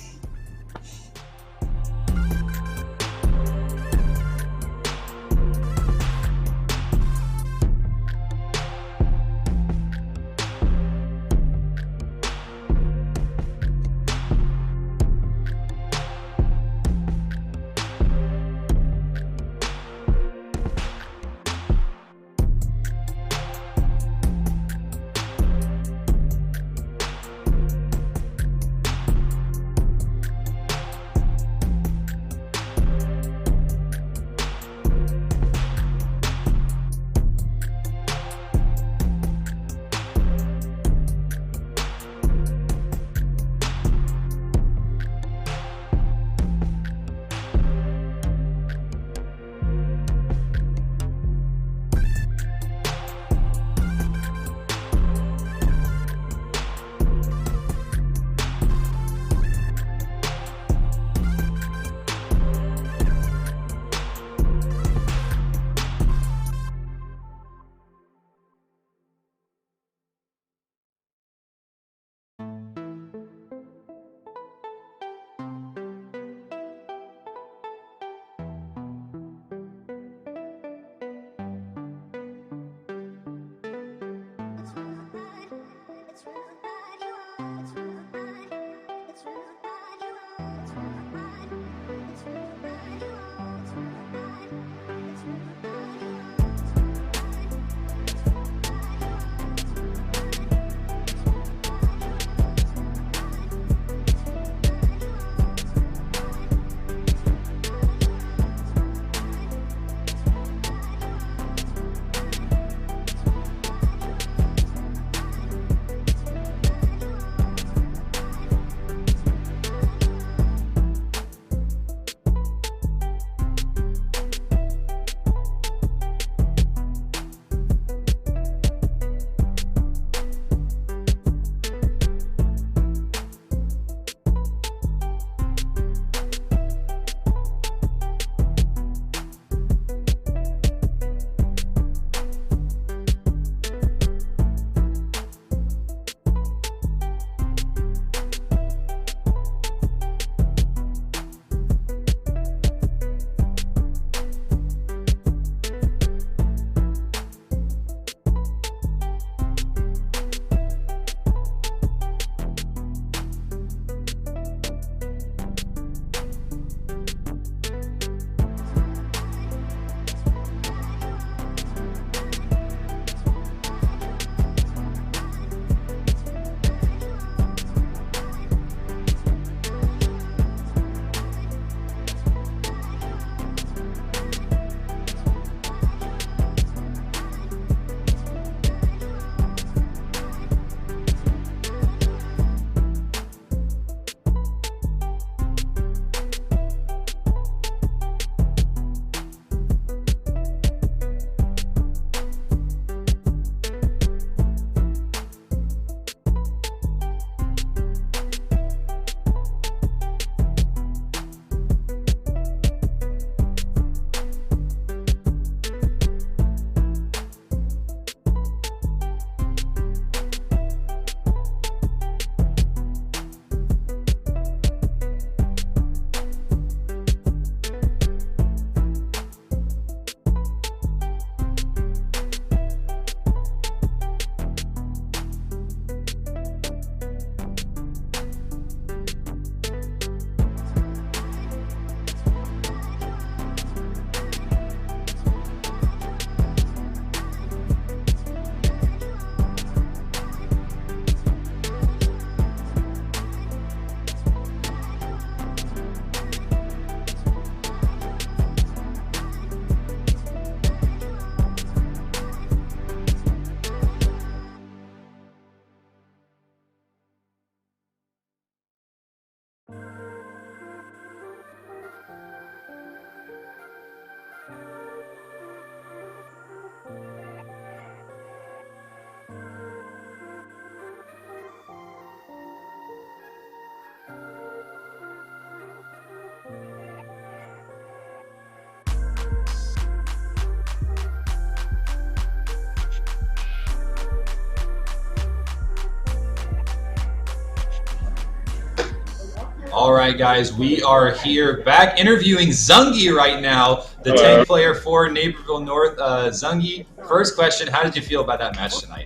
All right, guys, we are here back interviewing Zungi right now, the Hello. tank player for Naperville North. Zungi, first question, how did you feel about that match tonight?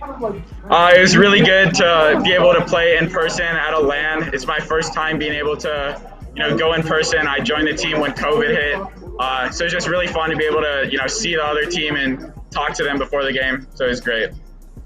It was really good to be able to play in person at a LAN. It's my first time being able to, go in person. I joined the team when COVID hit, so it's just really fun to be able to, see the other team and talk to them before the game. So it was great.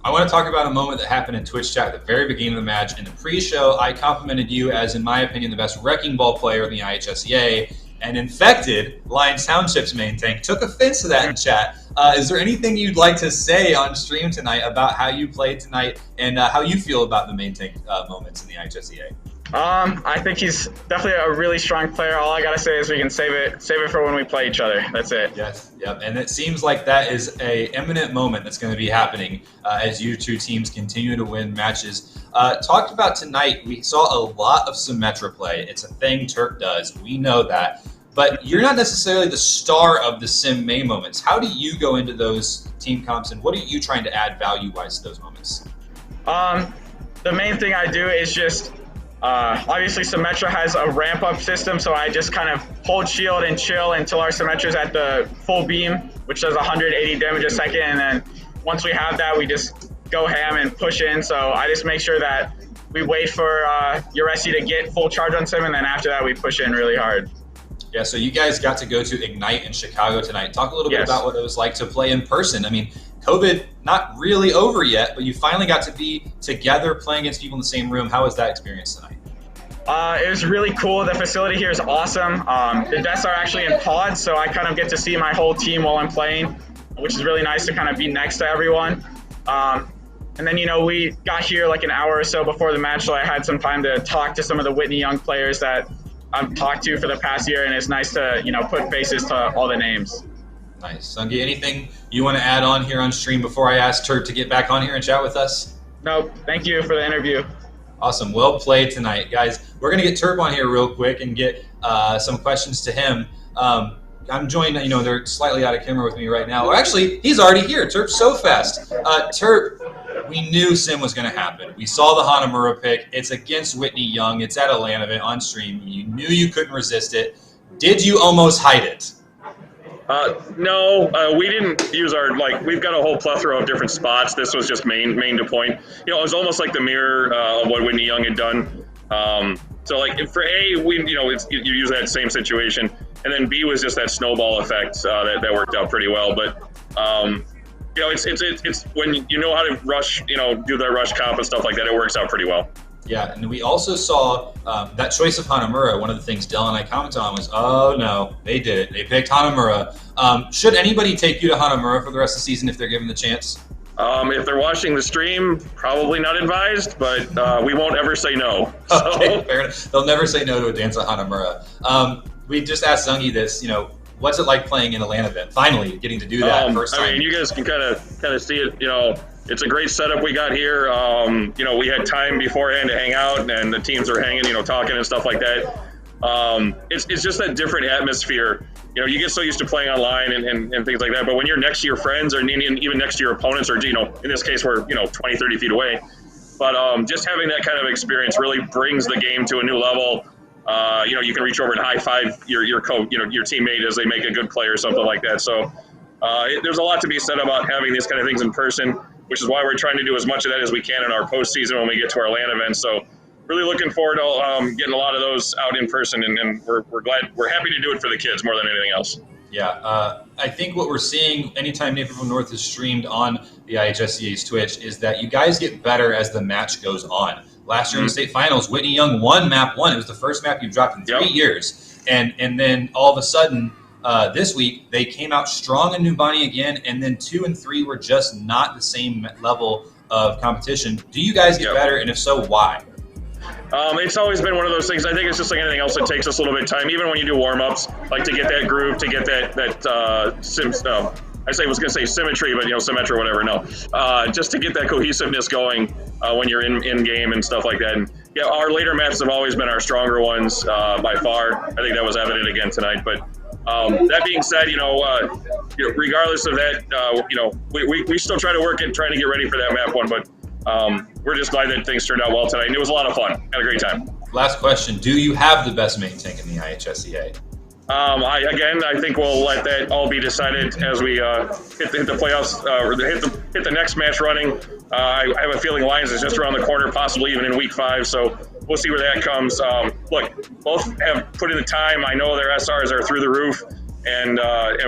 I want to talk about a moment that happened in Twitch chat at the very beginning of the match. In the pre-show, I complimented you as, in my opinion, the best wrecking ball player in the IHSEA, and Infected, Lions Township's main tank, took offense to that in chat. Is there anything you'd like to say on stream tonight about how you played tonight and how you feel about the main tank moments in the IHSEA? I think he's definitely a really strong player. All I gotta say is we can save it for when we play each other. That's it. Yes, yep. And it seems like that is a imminent moment that's going to be happening as you two teams continue to win matches. Talked about tonight, we saw a lot of Symmetra play. It's a thing Turk does. We know that. But you're not necessarily the star of the Sim May moments. How do you go into those team comps, and what are you trying to add value-wise to those moments? The main thing I do is just obviously Symmetra has a ramp-up system, so I just kind of hold shield and chill until our Symmetra's at the full beam, which does 180 damage a second, and then once we have that, we just go ham and push in. So I just make sure that we wait for IHSEA to get full charge on Sim, and then after that, we push in really hard. Yeah, so you guys got to go to Ignite in Chicago tonight. Talk a little bit about what it was like to play in person. I mean, COVID not really over yet, but you finally got to be together playing against people in the same room. How was that experience tonight? It was really cool. The facility here is awesome. The desks are actually in pods, so I kind of get to see my whole team while I'm playing, which is really nice to kind of be next to everyone. And then, we got here like an hour or so before the match, so I had some time to talk to some of the Whitney Young players that I've talked to for the past year, and it's nice to, put faces to all the names. Nice. Zungi, anything you want to add on here on stream before I ask Turk to get back on here and chat with us? No, thank you for the interview. Awesome. Well played tonight, guys. We're going to get Turk on here real quick and get some questions to him. I'm joined, they're slightly out of camera with me right now. Or actually, he's already here. Turk's so fast. Turk, we knew Sim was going to happen. We saw the Hanamura pick. It's against Whitney Young. It's at a LAN event on stream. You knew you couldn't resist it. Did you almost hide it? No, we didn't use we've got a whole plethora of different spots. This was just main to point. It was almost like the mirror of what Whitney Young had done. So for A, you use that same situation. And then B was just that snowball effect that worked out pretty well. But, it's when you know how to rush, do that rush comp and stuff like that, it works out pretty well. Yeah, and we also saw that choice of Hanamura. One of the things Dylan and I commented on was, oh no, they did it. They picked Hanamura. Should anybody take you to Hanamura for the rest of the season if they're given the chance? If they're watching the stream, probably not advised, but we won't ever say no. So. Okay, fair enough. They'll never say no to a dance at Hanamura. We just asked Zungi this, what's it like playing in a LAN event? Finally, getting to do that first time. I mean, you guys can kind of see it, it's a great setup we got here. We had time beforehand to hang out, and the teams are hanging, talking and stuff like that. It's just that different atmosphere. You get so used to playing online and things like that, but when you're next to your friends or even next to your opponents, or, in this case, we're, 20, 30 feet away. But just having that kind of experience really brings the game to a new level. You can reach over and high five your teammate as they make a good play or something like that. So there's a lot to be said about having these kind of things in person, which is why we're trying to do as much of that as we can in our postseason when we get to our LAN events. So really looking forward to getting a lot of those out in person, and we're happy to do it for the kids more than anything else. Yeah, I think what we're seeing anytime Naperville North is streamed on the IHSEA's Twitch is that you guys get better as the match goes on. Last year in the state finals, Whitney Young won map 1. It was the first map you dropped in 3 years. And then all of a sudden, this week, they came out strong in Nubani again, and then 2 and 3 were just not the same level of competition. Do you guys get better, and if so, why? It's always been one of those things. I think it's just like anything else. It takes us a little bit of time, even when you do warm-ups, like to get that groove, to get I was going to say symmetry, but Symmetra, whatever. No, just to get that cohesiveness going when you're in game and stuff like that. And yeah, our later maps have always been our stronger ones by far. I think that was evident again tonight. But that being said, regardless of that, we still try to work at trying to get ready for that map 1. But we're just glad that things turned out well tonight. And it was a lot of fun. Had a great time. last question. Do you have the best main tank in the IHSEA? I think we'll let that all be decided as we hit the playoffs, or hit the next match running. I have a feeling Lions is just around the corner, possibly even in week 5. So we'll see where that comes. Look, both have put in the time. I know their SRs are through the roof, and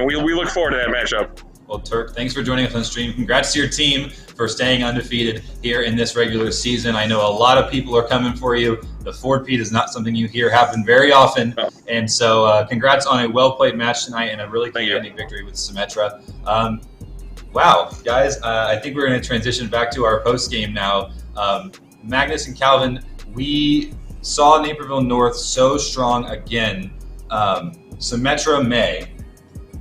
we look forward to that matchup. Well, Turk, thanks for joining us on stream. Congrats to your team for staying undefeated here in this regular season. I know a lot of people are coming for you. The Ford Pete is not something you hear happen very often. And so congrats on a well-played match tonight and a really commanding victory with Symmetra. Wow, guys, I think we're going to transition back to our post-game now. Magnus and Calvin, we saw Naperville North so strong again. Symmetra May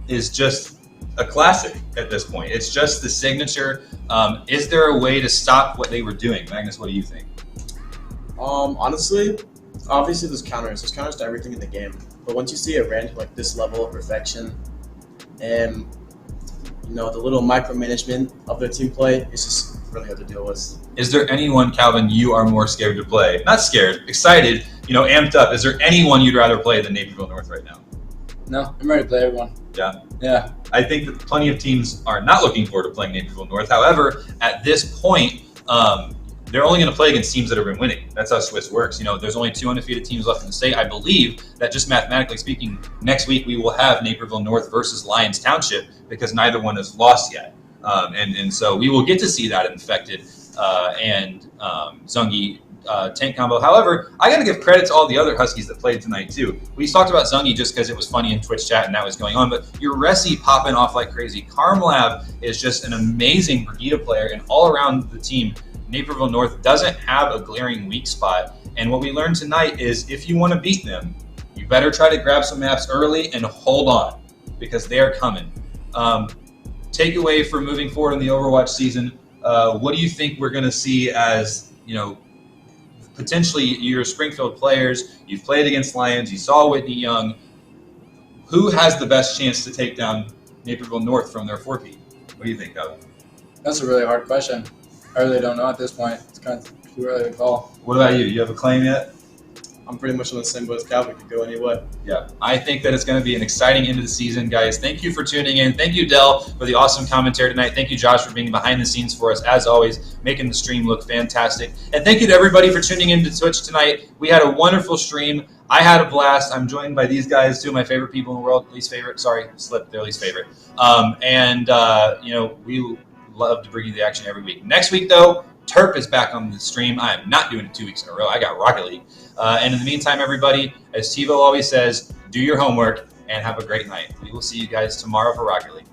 is just a classic at this point. It's just the signature. Is there a way to stop what they were doing? Magnus, what do you think? Honestly, obviously there's counters. There's counters to everything in the game. But once you see a range like this level of perfection and the little micromanagement of their team play, it's just really hard to deal with. Is there anyone, Calvin, you are more scared to play? Not scared, excited, amped up. Is there anyone you'd rather play than Naperville North right now? No, I'm ready to play everyone. Yeah. I think that plenty of teams are not looking forward to playing Naperville North. However, at this point, they're only going to play against teams that have been winning. That's how Swiss works. There's only 2 undefeated teams left in the state. I believe that just mathematically speaking, next week we will have Naperville North versus Lyons Township because neither one has lost yet. And so we will get to see that infected and Zungi tank combo. However, I got to give credit to all the other Huskies that played tonight too. We talked about Zungi just because it was funny in Twitch chat and that was going on, but your Resi popping off like crazy. Carmlab is just an amazing Brigida player, and all around the team, Naperville North doesn't have a glaring weak spot. And what we learned tonight is if you want to beat them, you better try to grab some maps early and hold on because they are coming. Takeaway for moving forward in the Overwatch season, what do you think we're going to see as, potentially your Springfield players? You've played against Lions, you saw Whitney Young. Who has the best chance to take down Naperville North from their 4P? What do you think, Doug? That's a really hard question. I really don't know at this point. It's kind of too early to call. What about you? You have a claim yet? I'm pretty much on the same boat as Calvin. Could go any way. Yeah, I think that it's going to be an exciting end of the season, guys. Thank you for tuning in. Thank you, Dell, for the awesome commentary tonight. Thank you, Josh, for being behind the scenes for us, as always, making the stream look fantastic. And thank you to everybody for tuning in to Twitch tonight. We had a wonderful stream. I had a blast. I'm joined by these guys, 2 of my favorite people in the world. Least favorite. Sorry, slipped. Their least favorite. We love to bring you the action every week. Next week, though, Terp is back on the stream. I am not doing it 2 weeks in a row. I got Rocket League. And in the meantime, everybody, as TiVo always says, do your homework and have a great night. We will see you guys tomorrow for Rocket League.